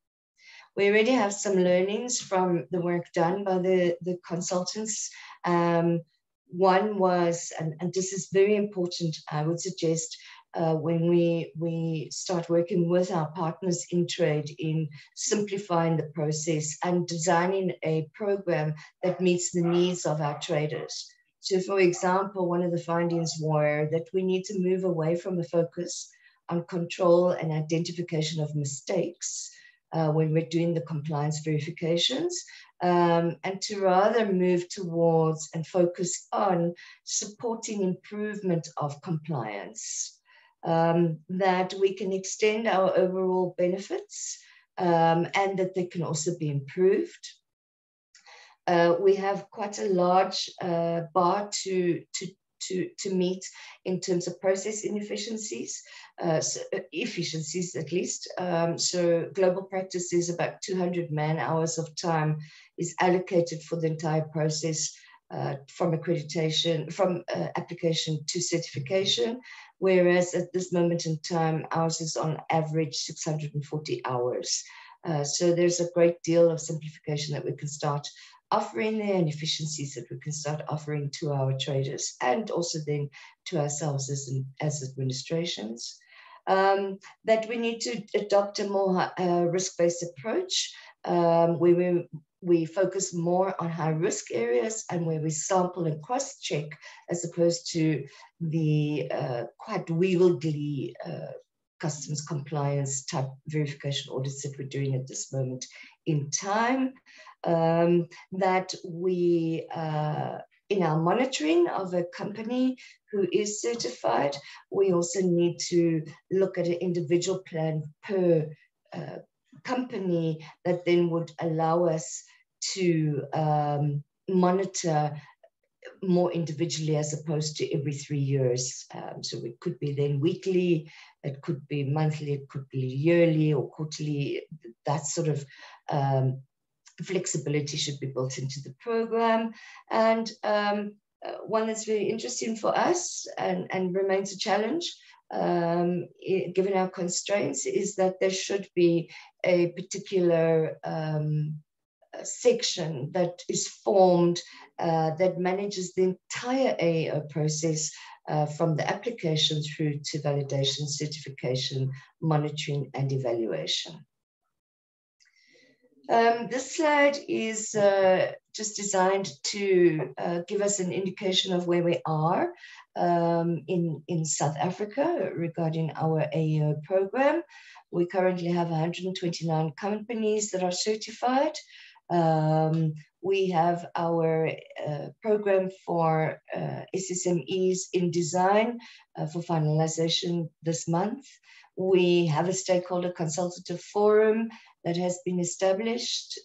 Speaker 4: We already have some learnings from the work done by the consultants. One was, and this is very important, I would suggest, when we start working with our partners in trade in simplifying the process and designing a program that meets the needs of our traders. So for example, one of the findings were that we need to move away from a focus on control and identification of mistakes when we're doing the compliance verifications, and to rather move towards and focus on supporting improvement of compliance, that we can extend our overall benefits and that they can also be improved. We have quite a large bar to meet in terms of process inefficiencies, efficiencies at least. So global practice is about 200 man-hours of time is allocated for the entire process from accreditation, from application to certification, whereas at this moment in time, ours is on average 640 hours. So there's a great deal of simplification that we can start offering there, and efficiencies that we can start offering to our traders and also then to ourselves as administrations. That we need to adopt a more risk-based approach. We focus more on high-risk areas and where we sample and cross-check as opposed to the quite wieldy customs compliance type verification audits that we're doing at this moment in time. That we, in our monitoring of a company who is certified, we also need to look at an individual plan per company that then would allow us to monitor more individually as opposed to every 3 years. So it could be then weekly, it could be monthly, it could be yearly or quarterly. That sort of flexibility should be built into the program. And one that's very interesting for us and remains a challenge, given our constraints, is that there should be a particular section that is formed that manages the entire AEO process from the application through to validation, certification, monitoring, and evaluation. This slide is just designed to give us an indication of where we are in South Africa regarding our AEO program. We currently have 129 companies that are certified. We have our program for SSMEs in design for finalization this month. We have a stakeholder consultative forum that has been established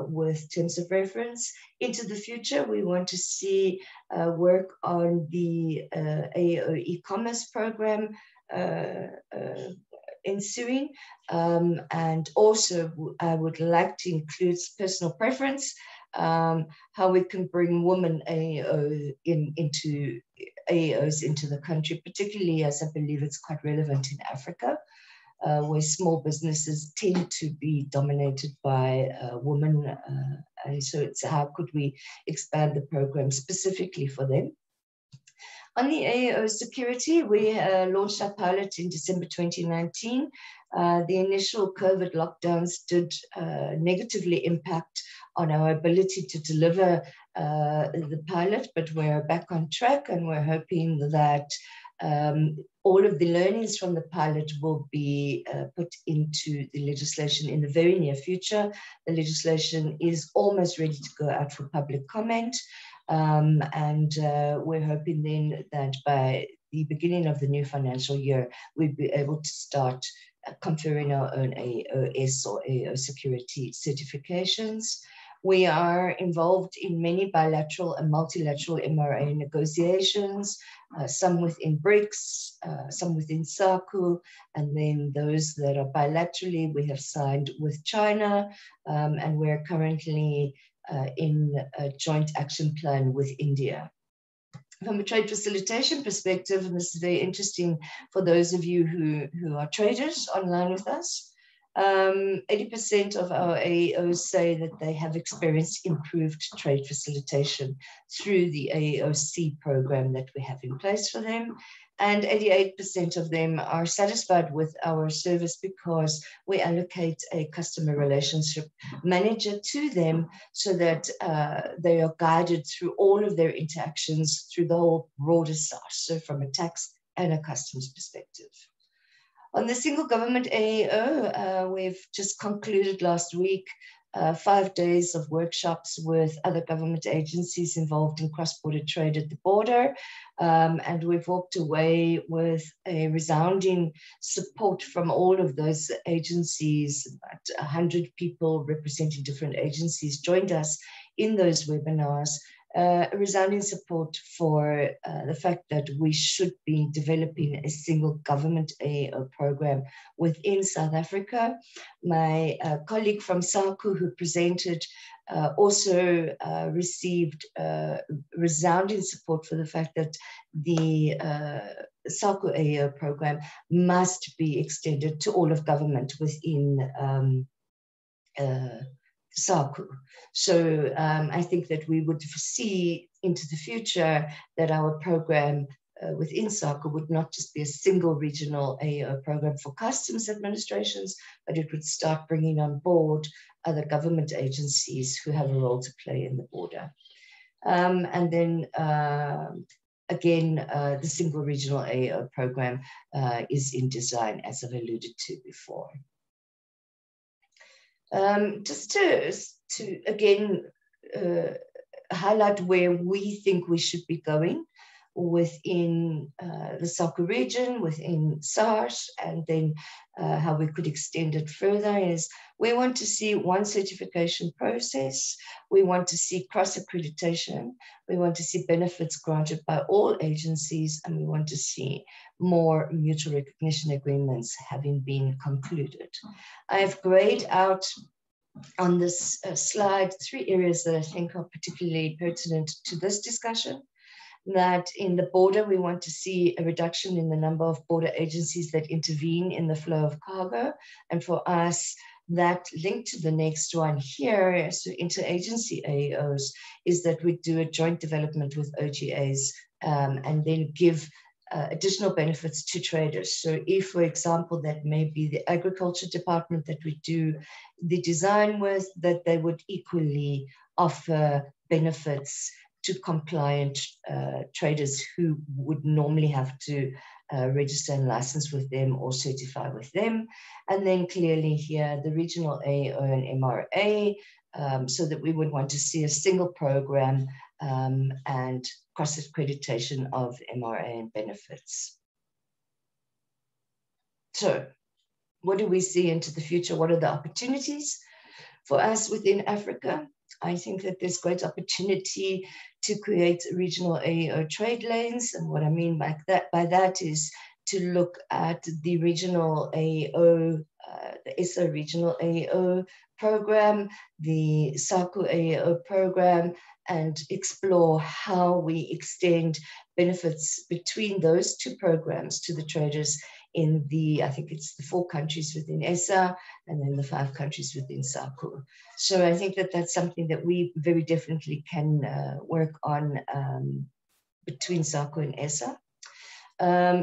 Speaker 4: with terms of reference. Into the future, we want to see work on the AEO e-commerce program ensuing. And also, I would like to include personal preference, how we can bring women AEOs into the country, particularly as I believe it's quite relevant in Africa, where small businesses tend to be dominated by women. And so it's how could we expand the program specifically for them. On the AEO security, we launched our pilot in December 2019. The initial COVID lockdowns did negatively impact on our ability to deliver the pilot, but we're back on track and we're hoping that all of the learnings from the pilot will be put into the legislation in the very near future. The legislation is almost ready to go out for public comment. And we're hoping then that by the beginning of the new financial year, we'll be able to start conferring our own AEOs or AEO security certifications. We are involved in many bilateral and multilateral MRA negotiations, some within BRICS, some within SAAFF, and then those that are bilaterally we have signed with China, and we're currently in a joint action plan with India. From a trade facilitation perspective, and this is very interesting for those of you who are traders online with us, 80% of our AEOs say that they have experienced improved trade facilitation through the AEOC program that we have in place for them. And 88% of them are satisfied with our service because we allocate a customer relationship manager to them so that they are guided through all of their interactions through the whole broader SAAFF, so from a tax and a customs perspective. On the single government AEO, we've just concluded last week 5 days of workshops with other government agencies involved in cross-border trade at the border. And we've walked away with a resounding support from all of those agencies. About 100 people representing different agencies joined us in those webinars. A resounding support for the fact that we should be developing a single government AEO program within South Africa. My colleague from SAAFF who presented also received resounding support for the fact that the SAAFF AEO program must be extended to all of government within SAACU. So I think that we would foresee into the future that our program within SAACU would not just be a single regional AEO program for customs administrations, but it would start bringing on board other government agencies who have a role to play in the border. And then again, the single regional AEO program is in design, as I've alluded to before. Just to again highlight where we think we should be going within the SAACU region, within SARS, and then how we could extend it further is we want to see one certification process, we want to see cross-accreditation, we want to see benefits granted by all agencies, and we want to see more mutual recognition agreements having been concluded. I've grayed out on this slide 3 areas that I think are particularly pertinent to this discussion. That in the border, we want to see a reduction in the number of border agencies that intervene in the flow of cargo. And for us, that linked to the next one here, so interagency AEOs, is that we do a joint development with OGAs and then give additional benefits to traders. So if, for example, that may be the agriculture department that we do the design with, that they would equally offer benefits to compliant traders who would normally have to register and license with them or certify with them. And then clearly here, the regional AEO and MRA, so that we would want to see a single program and cross-accreditation of MRA and benefits. So what do we see into the future? What are the opportunities for us within Africa? I think that there's great opportunity to create regional AEO trade lanes. And what I mean by that is to look at the regional AEO, the ESA regional AEO program, the SAACU AEO program, and explore how we extend benefits between those two programs to the traders in the, I think it's the 4 countries within ESA and then the 5 countries within SAACU. So I think that that's something that we very definitely can work on between SAACU and ESA.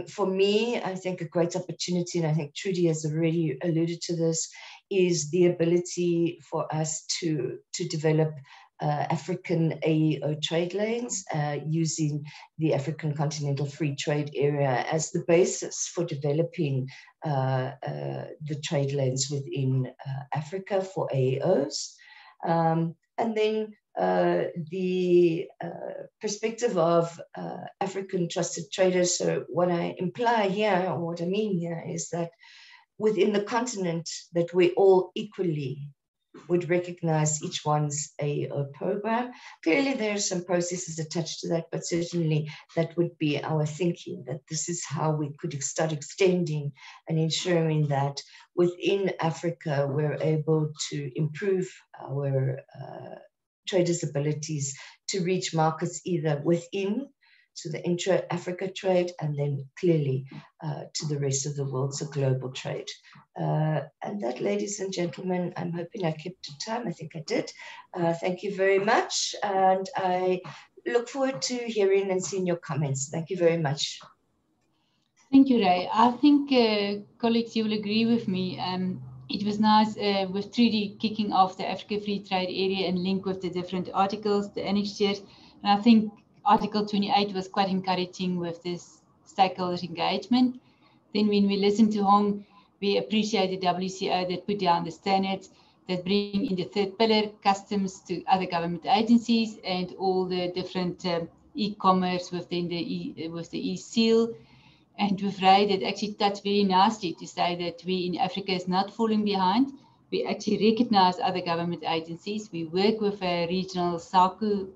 Speaker 4: For me, I think a great opportunity, and I think Trudi has already alluded to this, is the ability for us to develop African AEO trade lanes using the African Continental Free Trade Area as the basis for developing the trade lanes within Africa for AEOs. And then the perspective of African trusted traders. So what I imply here, or what I mean here, is that within the continent that we all equally would recognize each one's AEO program. Clearly there are some processes attached to that, but certainly that would be our thinking, that this is how we could start extending and ensuring that within Africa, we're able to improve our traders' abilities to reach markets either within, so the intra-Africa trade, and then clearly to the rest of the world, so global trade. And that, ladies and gentlemen, I'm hoping I kept to time. I think I did. Thank you very much. And I look forward to hearing and seeing your comments. Thank you very much.
Speaker 1: Thank you, Ray. I think, colleagues, you will agree with me. It was nice with Trudi kicking off the Africa Free Trade Area and link with the different articles, the annexures. And I think Article 28 was quite encouraging with this stakeholder engagement. Then when we listened to Hong, we appreciate the WCO that put down the standards that bring in the 3rd pillar, customs to other government agencies, and all the different e-commerce within the with the e-seal. And with Ray, that actually touched very nicely to say that we in Africa is not falling behind. We actually recognize other government agencies. We work with a regional SAACU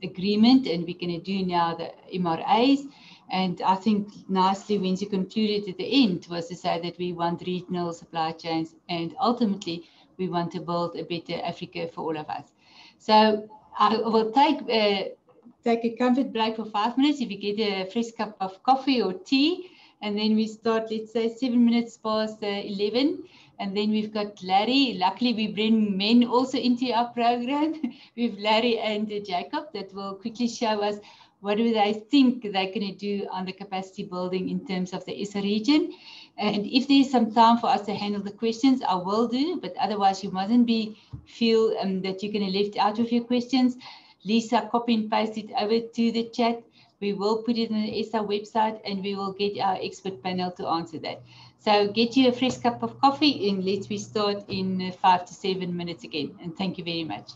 Speaker 1: agreement, and we're going to do now the MRAs. And I think nicely when she concluded at the end was to say that we want regional supply chains, and ultimately we want to build a better Africa for all of us. So I will take a comfort break for 5 minutes if you get a fresh cup of coffee or tea, and then we start, let's say, 7 minutes past 11. And then we've got Larry. Luckily, we bring men also into our program. We've Larry and Jacob that will quickly show us what do they think they're going to do on the capacity building in terms of the ESA region. And if there's some time for us to handle the questions, I will do, but otherwise you mustn't feel that you're going to left out of your questions. Liza, copy and paste it over to the chat. We will put it on the ESA website and we will get our expert panel to answer that. So get you a fresh cup of coffee and let's start in 5 to 7 minutes again. And thank you very much.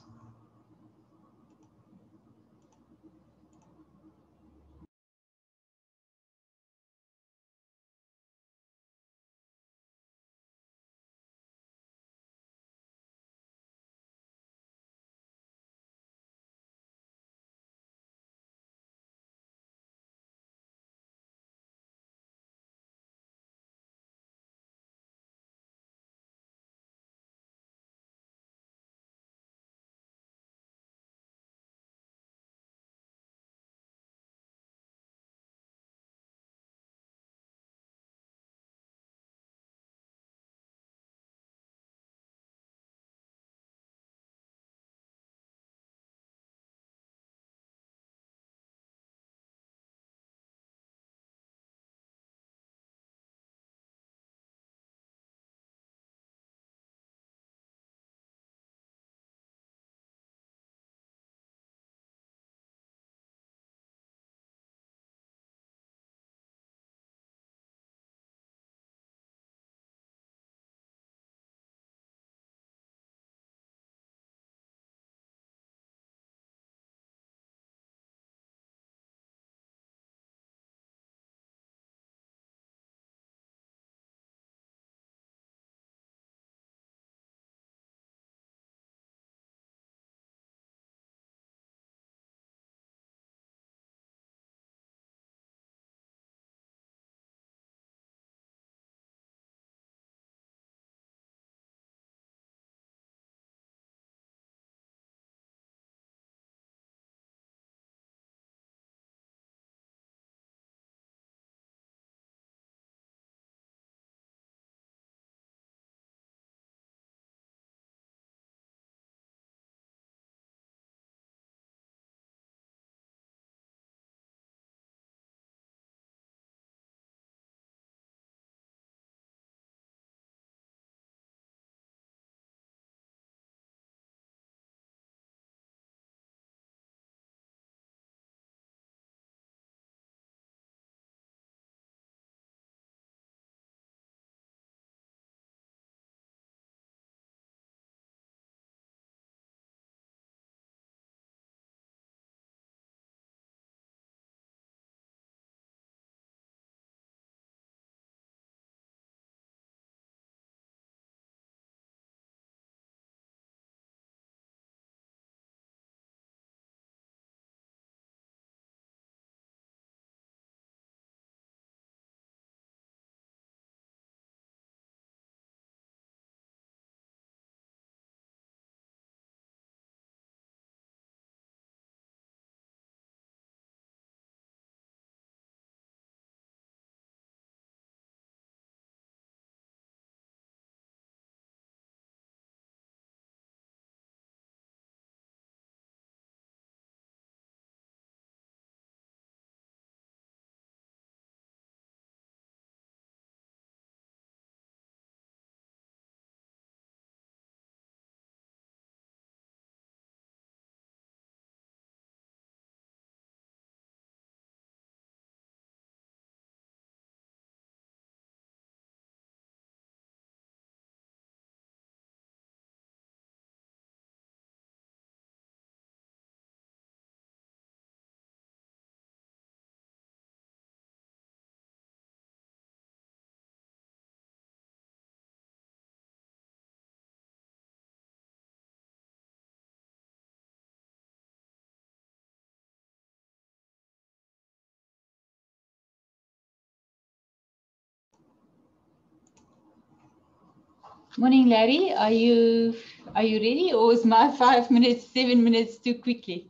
Speaker 1: Morning, Larry. Are you ready, or is my 5 minutes, 7 minutes too quickly?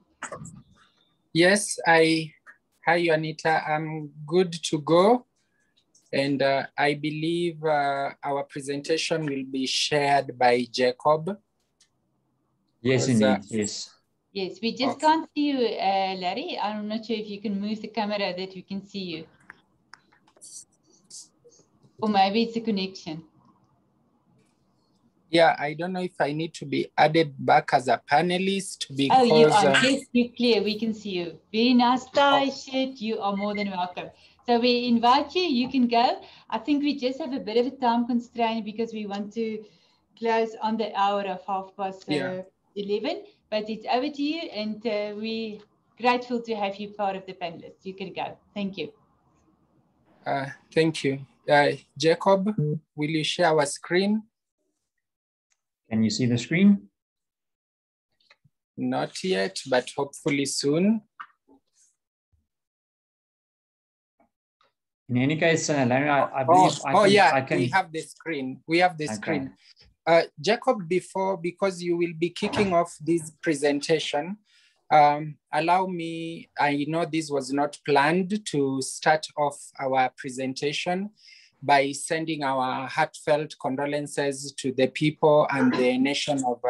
Speaker 5: Yes, hi Juanita. I'm good to go. And I believe our presentation will be shared by Jacob.
Speaker 6: Yes, indeed, yes.
Speaker 1: Yes, we just can't see you, Larry. I'm not sure if you can move the camera that we can see you. Or maybe it's a connection.
Speaker 5: Yeah, I don't know if I need to be added back as a panelist because...
Speaker 1: Oh, you are. Yes, you're clear. We can see you. Very nice tie, shirt. You are more than welcome. So we invite you. You can go. I think we just have a bit of a time constraint because we want to close on the hour of 11:30. But it's over to you, and we're grateful to have you part of the panelists. You can go. Thank you.
Speaker 5: Thank you. Jacob, will you share our screen?
Speaker 6: Can you see the screen?
Speaker 5: Not yet, but hopefully soon.
Speaker 6: In any case, Larry, I believe
Speaker 5: we have the screen. We have the screen. Jacob, because you will be kicking off this presentation, allow me, I know this was not planned, to start off our presentation by sending our heartfelt condolences to the people and the nation of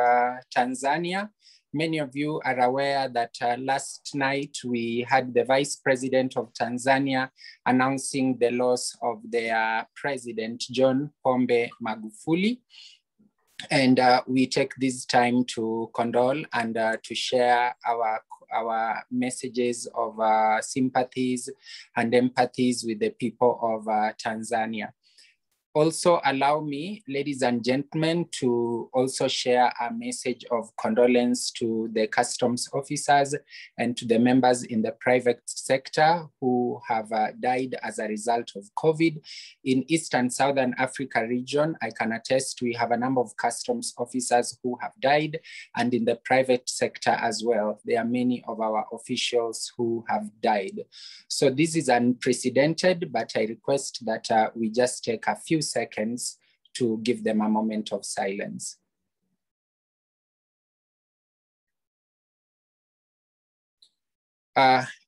Speaker 5: Tanzania. Many of you are aware that last night we had the Vice President of Tanzania announcing the loss of their President, John Pombe Magufuli. And we take this time to condole and to share our messages of sympathies and empathies with the people of Tanzania. Also allow me, ladies and gentlemen, to also share a message of condolence to the customs officers and to the members in the private sector who have died as a result of COVID. In East and Southern Africa region, I can attest we have a number of customs officers who have died, and in the private sector as well, there are many of our officials who have died. So this is unprecedented, but I request that we just take a few seconds to give them a moment of silence.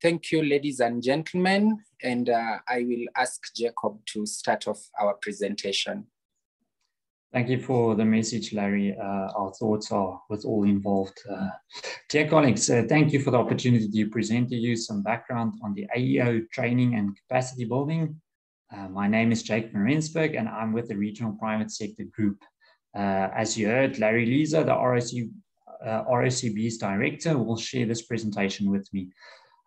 Speaker 5: Thank you, ladies and gentlemen, and I will ask Jacob to start off our presentation.
Speaker 6: Thank you for the message, Larry. Our thoughts are with all involved. Dear colleagues, thank you for the opportunity to present to you some background on the AEO training and capacity building. My name is Jake van Rensburg, and I'm with the Regional Private Sector Group. As you heard, Larry Liza, the ROCB's director, will share this presentation with me.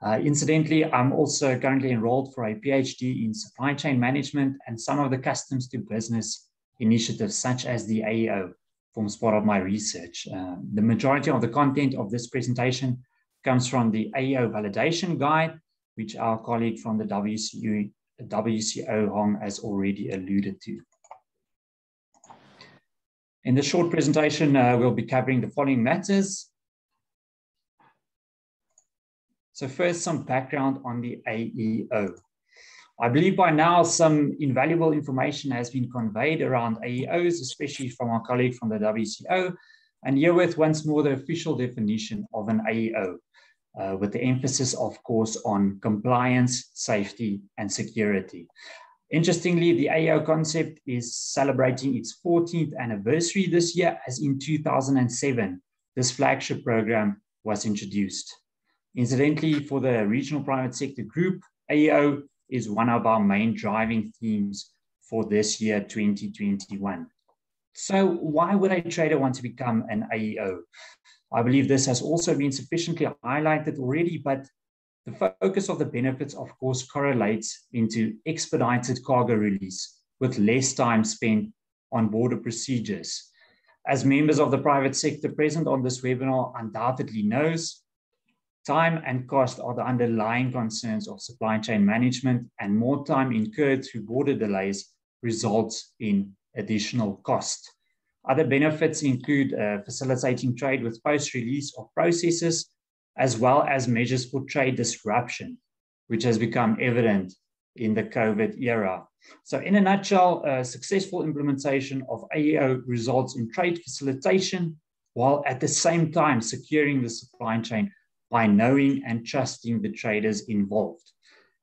Speaker 6: Incidentally, I'm also currently enrolled for a PhD in supply chain management, and some of the customs to business initiatives, such as the AEO, forms part of my research. The majority of the content of this presentation comes from the AEO validation guide, which our colleague from the WCO Hong has already alluded to. In this short presentation, we'll be covering the following matters. So first, some background on the AEO. I believe by now some invaluable information has been conveyed around AEOs, especially from our colleague from the WCO, and herewith once more the official definition of an AEO, with the emphasis, of course, on compliance, safety, and security. Interestingly, the AEO concept is celebrating its 14th anniversary this year, as in 2007, this flagship program was introduced. Incidentally, for the Regional Private Sector Group, AEO is one of our main driving themes for this year, 2021. So why would a trader want to become an AEO? I believe this has also been sufficiently highlighted already, but the focus of the benefits, of course, correlates into expedited cargo release with less time spent on border procedures. As members of the private sector present on this webinar undoubtedly knows, time and cost are the underlying concerns of supply chain management, and more time incurred through border delays results in additional cost. Other benefits include facilitating trade with post-release of processes, as well as measures for trade disruption, which has become evident in the COVID era. So in a nutshell, successful implementation of AEO results in trade facilitation, while at the same time securing the supply chain by knowing and trusting the traders involved.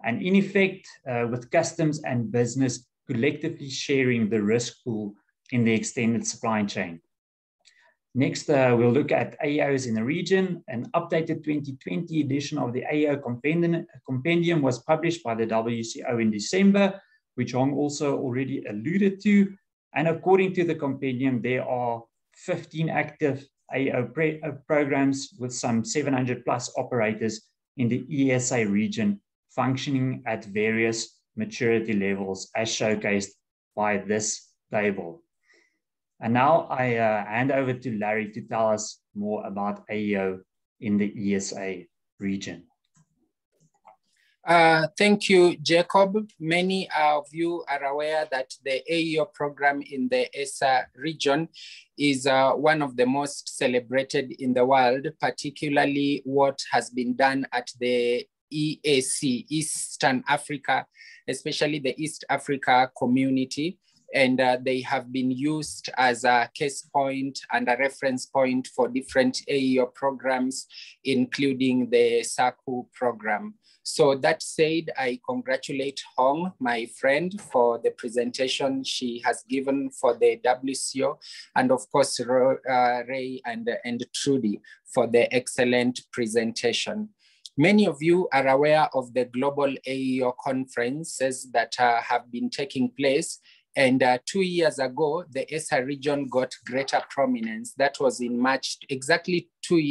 Speaker 6: And in effect, with customs and business collectively sharing the risk pool in the extended supply chain. Next, we'll look at AEOs in the region. An updated 2020 edition of the AEO compendium was published by the WCO in December, which Hong also already alluded to. And according to the compendium, there are 15 active AEO programs with some 700 plus operators in the ESA region functioning at various maturity levels as showcased by this table. And now I hand over to Larry to tell us more about AEO in the ESA region.
Speaker 5: Thank you, Jacob. Many of you are aware that the AEO program in the ESA region is one of the most celebrated in the world, particularly what has been done at the EAC, Eastern Africa, especially the East Africa community. And they have been used as a case point and a reference point for different AEO programs, including the SAAFF program. So that said, I congratulate Hong, my friend, for the presentation she has given for the WCO, and of course, Ray and Trudi for the excellent presentation. Many of you are aware of the global AEO conferences that have been taking place. And 2 years ago, the ESA region got greater prominence. That was in March, exactly 3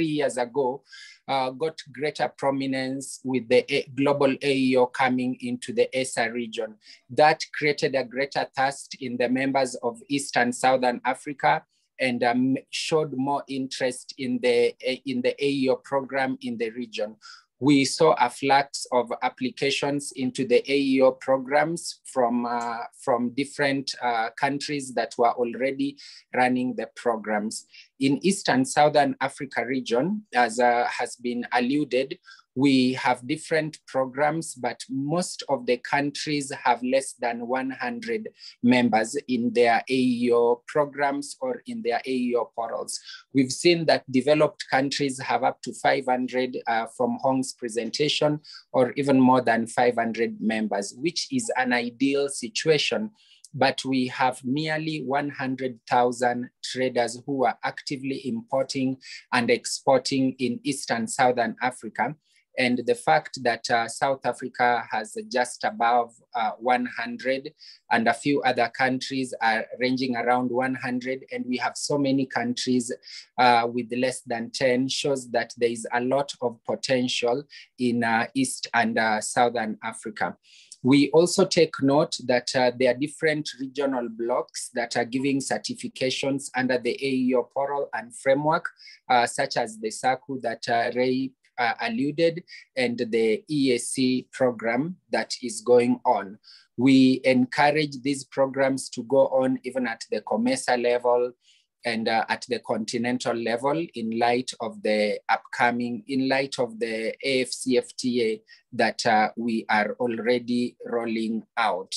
Speaker 5: years ago, got greater prominence with the global AEO coming into the ESA region. That created a greater thirst in the members of East and Southern Africa and showed more interest in the AEO program in the region. We saw a flux of applications into the AEO programs from different countries that were already running the programs. In East and Southern Africa region, as has been alluded, we have different programs, but most of the countries have less than 100 members in their AEO programs or in their AEO portals. We've seen that developed countries have up to 500 from Hong's presentation, or even more than 500 members, which is an ideal situation. But we have nearly 100,000 traders who are actively importing and exporting in East and Southern Africa. And the fact that South Africa has just above 100 and a few other countries are ranging around 100, and we have so many countries with less than 10 shows that there is a lot of potential in East and Southern Africa. We also take note that there are different regional blocks that are giving certifications under the AEO portal and framework, such as the SAAFF that Ray alluded, and the EAC program that is going on. We encourage these programs to go on even at the COMESA level and at the continental level in light of the upcoming, in light of the AFCFTA that we are already rolling out.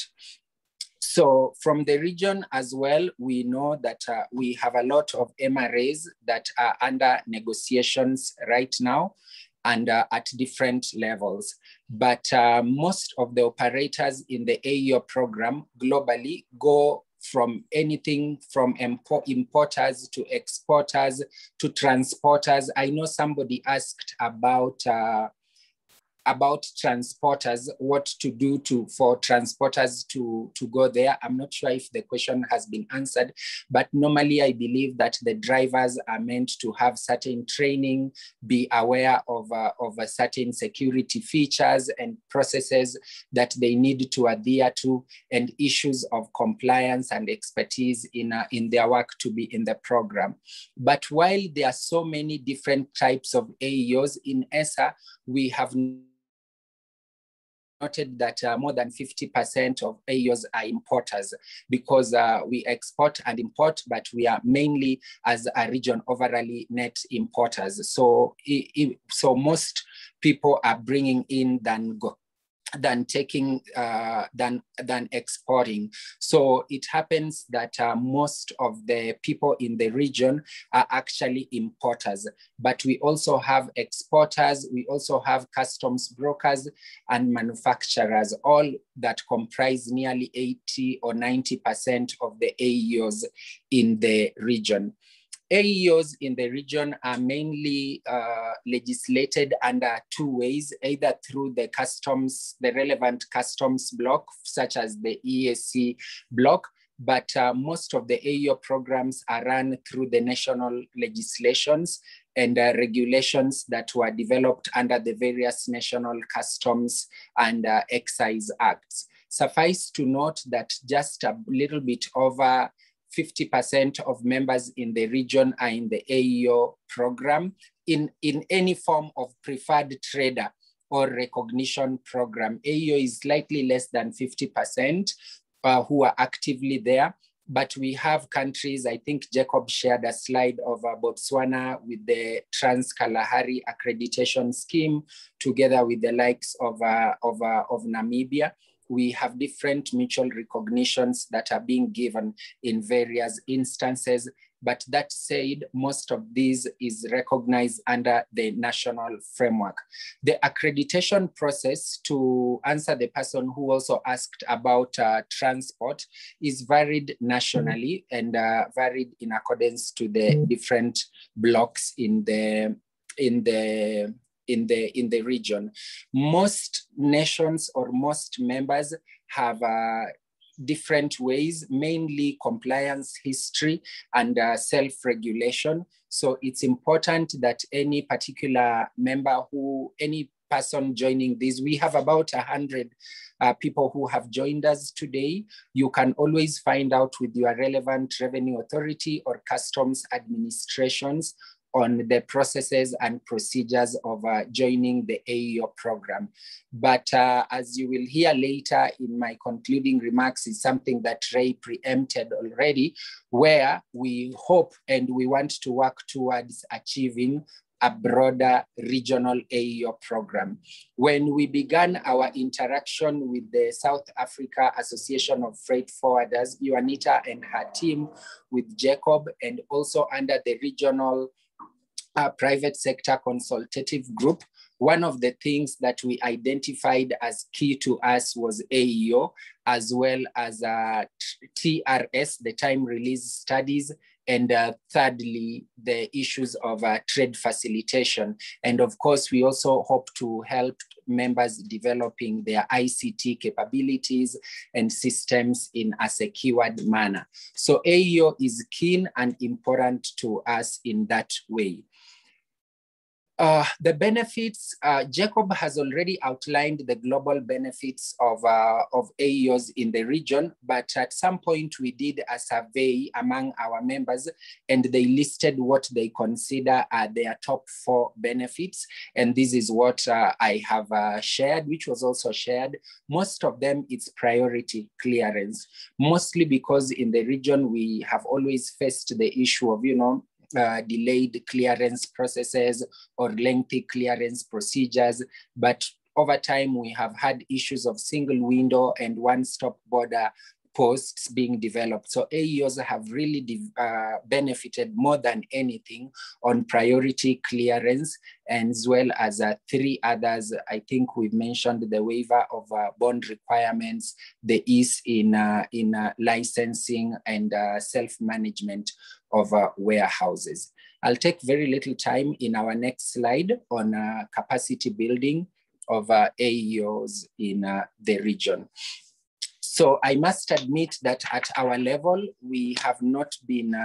Speaker 5: So from the region as well, we know that we have a lot of MRAs that are under negotiations right now and at different levels. But most of the operators in the AEO program globally go from anything from importers to exporters to transporters. I know somebody asked about transporters, what to do for transporters to go there. I'm not sure if the question has been answered, but normally I believe that the drivers are meant to have certain training, be aware of certain security features and processes that they need to adhere to, and issues of compliance and expertise in their work to be in the program. But while there are so many different types of AEOs in ESA, we have noted that more than 50% of AEOs are importers, because we export and import, but we are mainly as a region overall net importers. So, so most people are bringing in than than taking than exporting. So it happens that most of the people in the region are actually importers, but we also have exporters, we also have customs brokers and manufacturers, all that comprise nearly 80 or 90% of the AEOs in the region. AEOs in the region are mainly legislated under two ways, either through the customs, the relevant customs block, such as the ESC block, but most of the AEO programs are run through the national legislations and regulations that were developed under the various national customs and excise acts. Suffice to note that just a little bit over 50% of members in the region are in the AEO program in any form of preferred trader or recognition program. AEO is slightly less than 50% who are actively there, but we have countries, I think Jacob shared a slide of Botswana with the Trans-Kalahari accreditation scheme, together with the likes of Namibia. We have different mutual recognitions that are being given in various instances. But that said, most of these is recognized under the national framework. The accreditation process, to answer the person who also asked about transport, is varied nationally and varied in accordance to the different blocks in the region. Most nations or most members have different ways, mainly compliance history and self-regulation. So it's important that any particular member any person joining this, we have about 100 people who have joined us today. You can always find out with your relevant revenue authority or customs administrations on the processes and procedures of joining the AEO program. But as you will hear later in my concluding remarks, is something that Ray preempted already, where we hope and we want to work towards achieving a broader regional AEO program. When we began our interaction with the South Africa Association of Freight Forwarders, Juanita and her team with Jacob, and also under the regional private sector consultative group, one of the things that we identified as key to us was AEO, as well as TRS, the time release studies, and thirdly, the issues of trade facilitation. And of course, we also hope to help members developing their ICT capabilities and systems in a secured manner. So AEO is keen and important to us in that way. The benefits, Jacob has already outlined the global benefits of AEOs in the region, but at some point we did a survey among our members and they listed what they consider are their top 4 benefits. And this is what I have shared, which was also shared. Most of them, it's priority clearance, mostly because in the region we have always faced the issue of, delayed clearance processes or lengthy clearance procedures. But over time, we have had issues of single window and one-stop border posts being developed. So AEOs have really benefited more than anything on priority clearance, and as well as 3 others. I think we've mentioned the waiver of bond requirements, the ease in licensing and self-management of warehouses. I'll take very little time in our next slide on capacity building of AEOs in the region. So I must admit that at our level, we have not been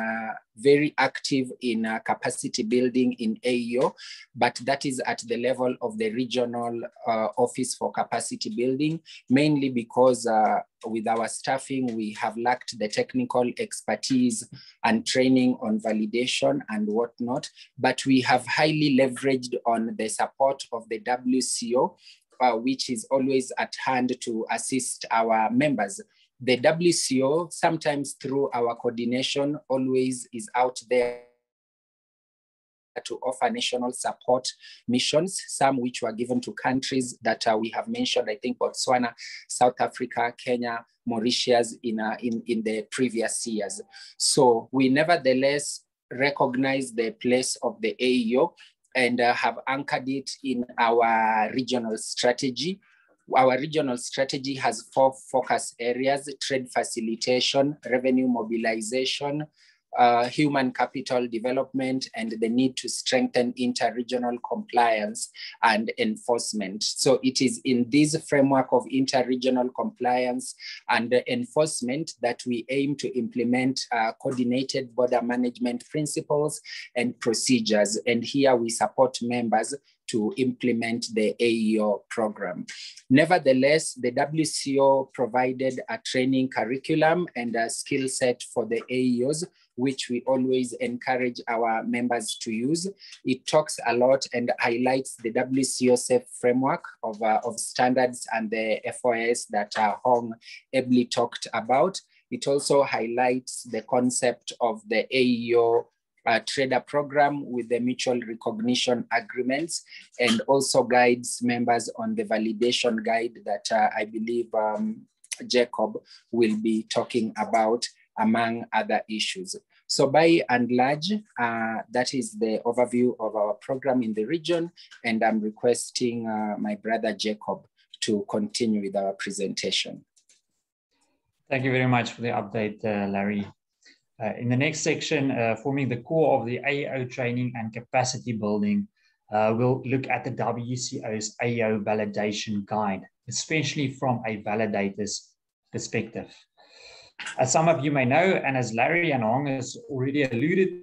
Speaker 5: very active in capacity building in AEO, but that is at the level of the regional office for capacity building, mainly because with our staffing, we have lacked the technical expertise and training on validation and whatnot, but we have highly leveraged on the support of the WCO, which is always at hand to assist our members. The WCO, sometimes through our coordination, always is out there to offer national support missions, some which were given to countries that we have mentioned, I think Botswana, South Africa, Kenya, Mauritius in the previous years. So we nevertheless recognize the place of the AEO and have anchored it in our regional strategy. Our regional strategy has 4 focus areas: trade facilitation, revenue mobilization, human capital development, and the need to strengthen inter-regional compliance and enforcement. So it is in this framework of inter-regional compliance and enforcement that we aim to implement coordinated border management principles and procedures. And here we support members to implement the AEO program. Nevertheless, the WCO provided a training curriculum and a skill set for the AEOs, which we always encourage our members to use. It talks a lot and highlights the WCO SAAFF framework of standards and the FOS that Hong ably talked about. It also highlights the concept of the AEO trader program with the mutual recognition agreements, and also guides members on the validation guide that I believe Jacob will be talking about, among other issues. So by and large, that is the overview of our program in the region, and I'm requesting my brother Jacob to continue with our presentation.
Speaker 6: Thank you very much for the update, Larry. In the next section, forming the core of the AEO training and capacity building, we'll look at the WCO's AEO validation guide, especially from a validator's perspective. As some of you may know, and as Larry and Hong has already alluded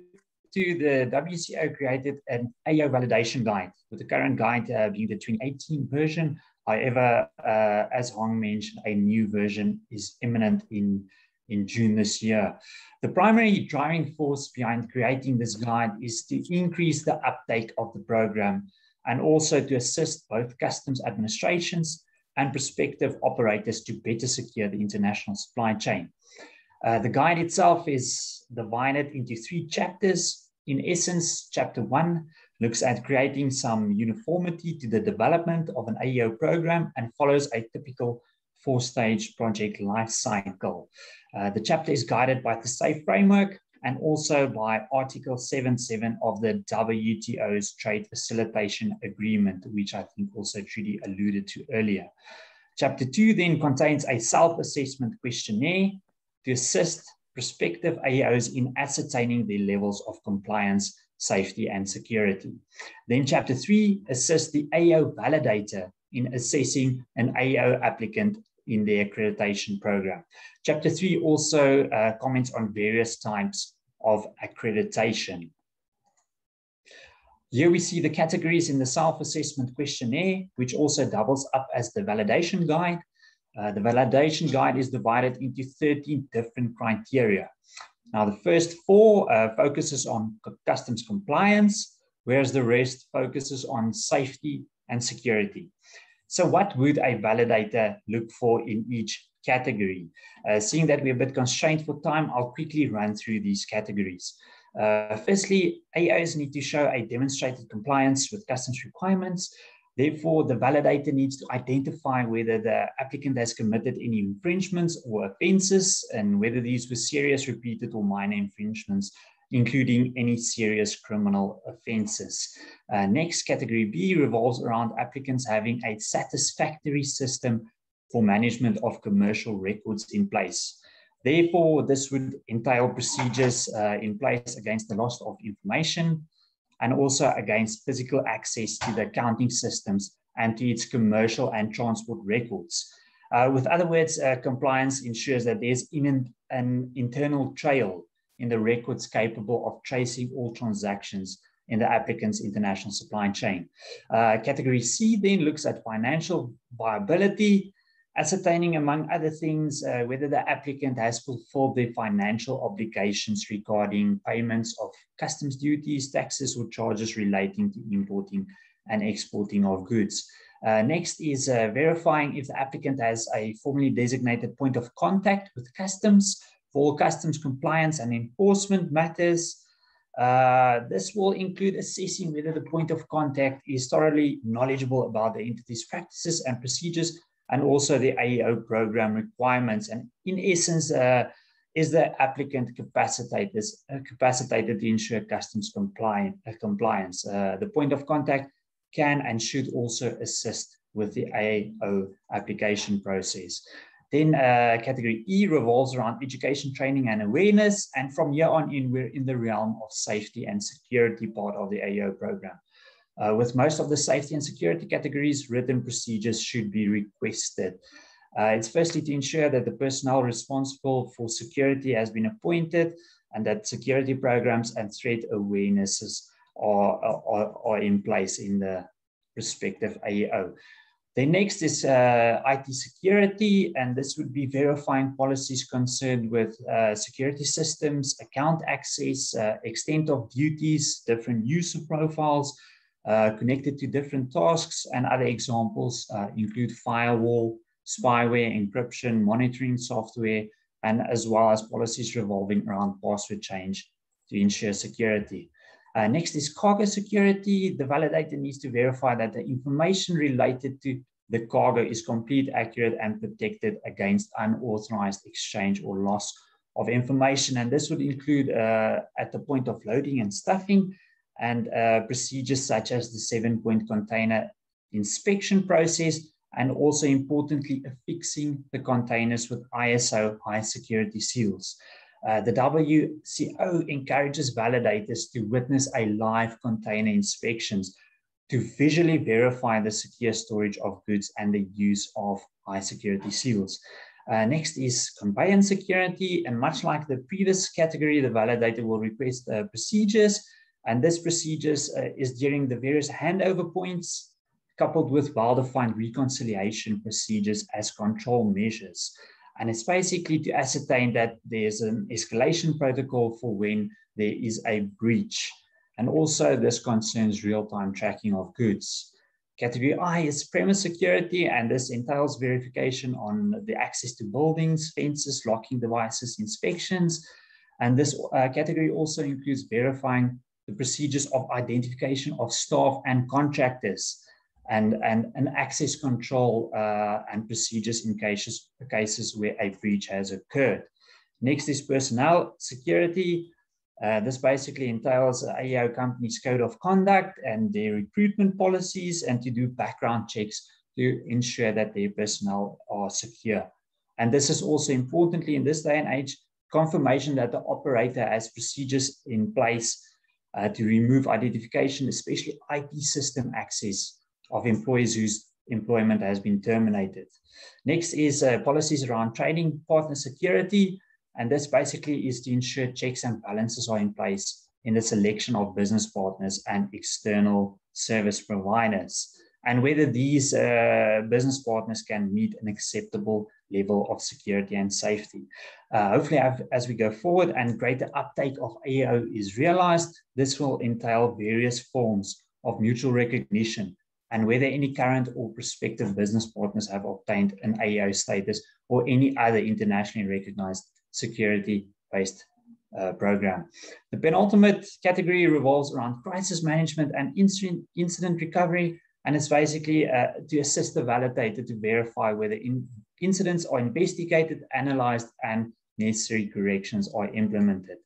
Speaker 6: to, the WCO created an AEO validation guide, with the current guide being the 2018 version. However, as Hong mentioned, a new version is imminent in June this year. The primary driving force behind creating this guide is to increase the uptake of the program and also to assist both customs administrations and prospective operators to better secure the international supply chain. The guide itself is divided into 3 chapters. In essence, chapter 1 looks at creating some uniformity to the development of an AEO program and follows a typical 4-stage project life cycle. The chapter is guided by the SAAFF framework and also by Article 7.7 of the WTO's Trade Facilitation Agreement, which I think also Trudi alluded to earlier. Chapter 2 then contains a self-assessment questionnaire to assist prospective AEOs in ascertaining their levels of compliance, safety, and security. Then chapter 3 assists the AEO validator in assessing an AEO applicant in the accreditation program. Chapter 3 also comments on various types of accreditation. Here we see the categories in the self-assessment questionnaire, which also doubles up as the validation guide. The validation guide is divided into 13 different criteria. Now, the first 4 focuses on customs compliance, whereas the rest focuses on safety and security. So what would a validator look for in each category? Seeing that we're a bit constrained for time, I'll quickly run through these categories. Firstly, AEOs need to show a demonstrated compliance with customs requirements. Therefore, the validator needs to identify whether the applicant has committed any infringements or offenses, and whether these were serious, repeated, or minor infringements, including any serious criminal offenses. Next, category B revolves around applicants having a satisfactory system for management of commercial records in place. Therefore, this would entail procedures in place against the loss of information, and also against physical access to the accounting systems and to its commercial and transport records. With other words, compliance ensures that there's an internal trail in the records capable of tracing all transactions in the applicant's international supply chain. Category C then looks at financial viability, ascertaining, among other things, whether the applicant has fulfilled their financial obligations regarding payments of customs duties, taxes, or charges relating to importing and exporting of goods. Next is verifying if the applicant has a formally designated point of contact with customs for customs compliance and enforcement matters. This will include assessing whether the point of contact is thoroughly knowledgeable about the entity's practices and procedures, and also the AEO program requirements. And in essence, is the applicant capacitated to ensure customs compliance. The point of contact can and should also assist with the AEO application process. Then category E revolves around education, training, and awareness. And from here on in, we're in the realm of safety and security part of the AEO program. With most of the safety and security categories, written procedures should be requested. It's firstly to ensure that the personnel responsible for security has been appointed and that security programs and threat awarenesses are in place in the respective AEO. Then next is IT security, and this would be verifying policies concerned with security systems, account access, extent of duties, different user profiles connected to different tasks, and other examples include firewall, spyware, encryption, monitoring software, and as well as policies revolving around password change to ensure security. Next is cargo security. The validator needs to verify that the information related to the cargo is complete, accurate, and protected against unauthorized exchange or loss of information. And this would include at the point of loading and stuffing, and procedures such as the 7-point container inspection process, and also importantly, affixing the containers with ISO high security seals. The WCO encourages validators to witness a live container inspections to visually verify the secure storage of goods and the use of high security seals. Next is conveyance security, and much like the previous category, the validator will request procedures, and this procedures is during the various handover points, coupled with well-defined reconciliation procedures as control measures. And it's basically to ascertain that there's an escalation protocol for when there is a breach. And also this concerns real-time tracking of goods. Category I is premise security, and this entails verification on the access to buildings, fences, locking devices, inspections. And this category also includes verifying the procedures of identification of staff and contractors, and access control and procedures in cases where a breach has occurred. Next is personnel security. This basically entails AEO company's code of conduct and their recruitment policies, and to do background checks to ensure that their personnel are secure. And this is also importantly in this day and age, confirmation that the operator has procedures in place to remove identification, especially IT system access of employees whose employment has been terminated. Next is policies around trading partner security. And this basically is to ensure checks and balances are in place in the selection of business partners and external service providers, and whether these business partners can meet an acceptable level of security and safety. Hopefully, as we go forward and greater uptake of AEO is realized, this will entail various forms of mutual recognition, and whether any current or prospective business partners have obtained an AEO status or any other internationally recognized security-based program. The penultimate category revolves around crisis management and incident recovery, and it's basically to assist the validator to verify whether incidents are investigated, analyzed, and necessary corrections are implemented.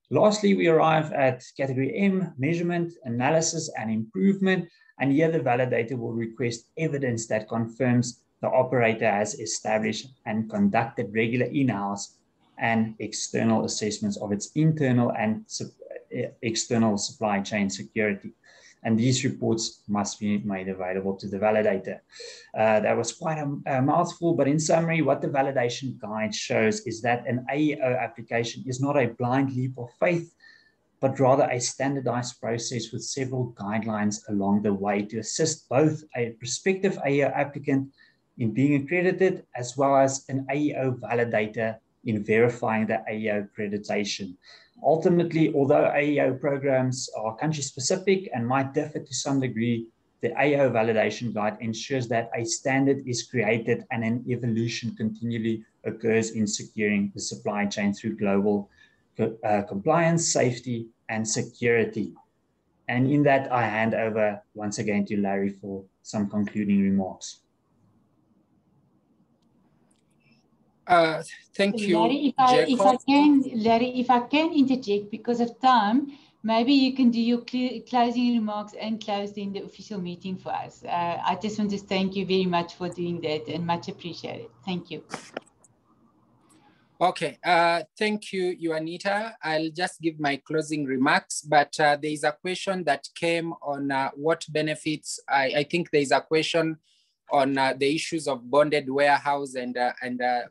Speaker 6: Lastly, we arrive at category M, measurement, analysis, and improvement. And here the validator will request evidence that confirms the operator has established and conducted regular in-house and external assessments of its internal and external supply chain security. And these reports must be made available to the validator. That was quite a mouthful, but in summary, what the validation guide shows is that an AEO application is not a blind leap of faith, but rather a standardized process with several guidelines along the way to assist both a prospective AEO applicant in being accredited, as well as an AEO validator in verifying the AEO accreditation. Ultimately, although AEO programs are country-specific and might differ to some degree, the AEO validation guide ensures that a standard is created and an evolution continually occurs in securing the supply chain through global compliance, safety, and security. And in that, I hand over once again to Larry for some concluding remarks.
Speaker 5: Thank you,
Speaker 1: Larry,
Speaker 5: Jacob.
Speaker 1: if I can interject because of time, maybe you can do your closing remarks and close the official meeting for us. I just want to thank you very much for doing that and much appreciated. Thank you.
Speaker 5: Okay, thank you, Juanita. I'll just give my closing remarks, but there is a question that came on what benefits. I think there is a question on the issues of bonded warehouse and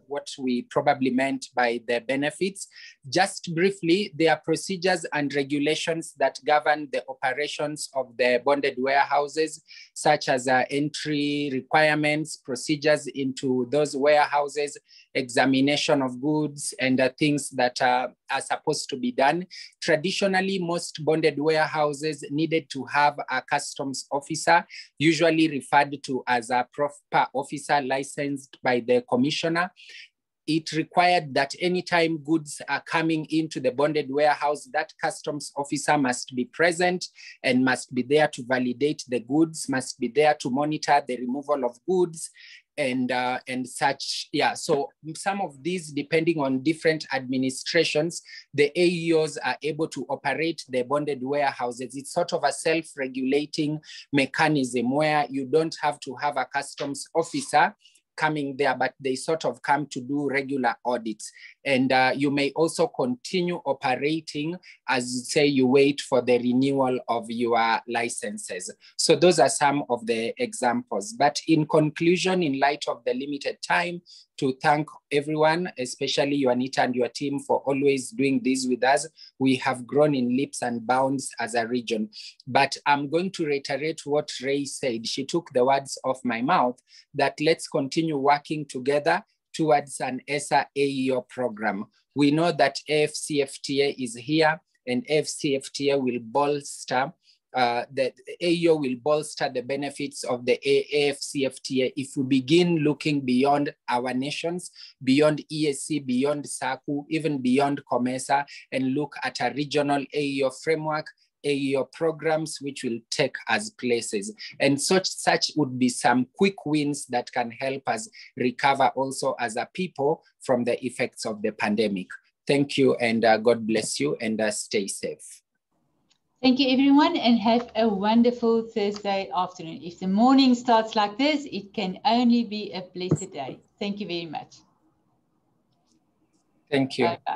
Speaker 5: what we probably meant by the benefits. Just briefly, there are procedures and regulations that govern the operations of the bonded warehouses, such as entry requirements, procedures into those warehouses, examination of goods, and things that are supposed to be done. Traditionally, most bonded warehouses needed to have a customs officer, usually referred to as a proper officer licensed by the commissioner. It required that anytime goods are coming into the bonded warehouse, that customs officer must be present and must be there to validate the goods, must be there to monitor the removal of goods, and such. Yeah, so some of these, depending on different administrations, the AEOs are able to operate the bonded warehouses. It's sort of a self-regulating mechanism where you don't have to have a customs officer coming there, but they sort of come to do regular audits. And you may also continue operating as, say, you wait for the renewal of your licenses. So those are some of the examples. But in conclusion, in light of the limited time, to thank everyone, especially Juanita and your team, for always doing this with us. We have grown in leaps and bounds as a region. But I'm going to reiterate what Ray said. She took the words off my mouth, that let's continue working together towards an ESA AEO program. We know that AFCFTA is here, and AFCFTA will bolster the AEO will bolster the benefits of the AFCFTA if we begin looking beyond our nations, beyond ESC, beyond SACU, even beyond COMESA, and look at a regional AEO framework, AEO programs, which will take us places. And such would be some quick wins that can help us recover also as a people from the effects of the pandemic. Thank you, and God bless you, and stay safe.
Speaker 1: Thank you, everyone, and have a wonderful Thursday afternoon. If the morning starts like this, it can only be a blessed day. Thank you very much.
Speaker 5: Thank you.
Speaker 1: Bye-bye.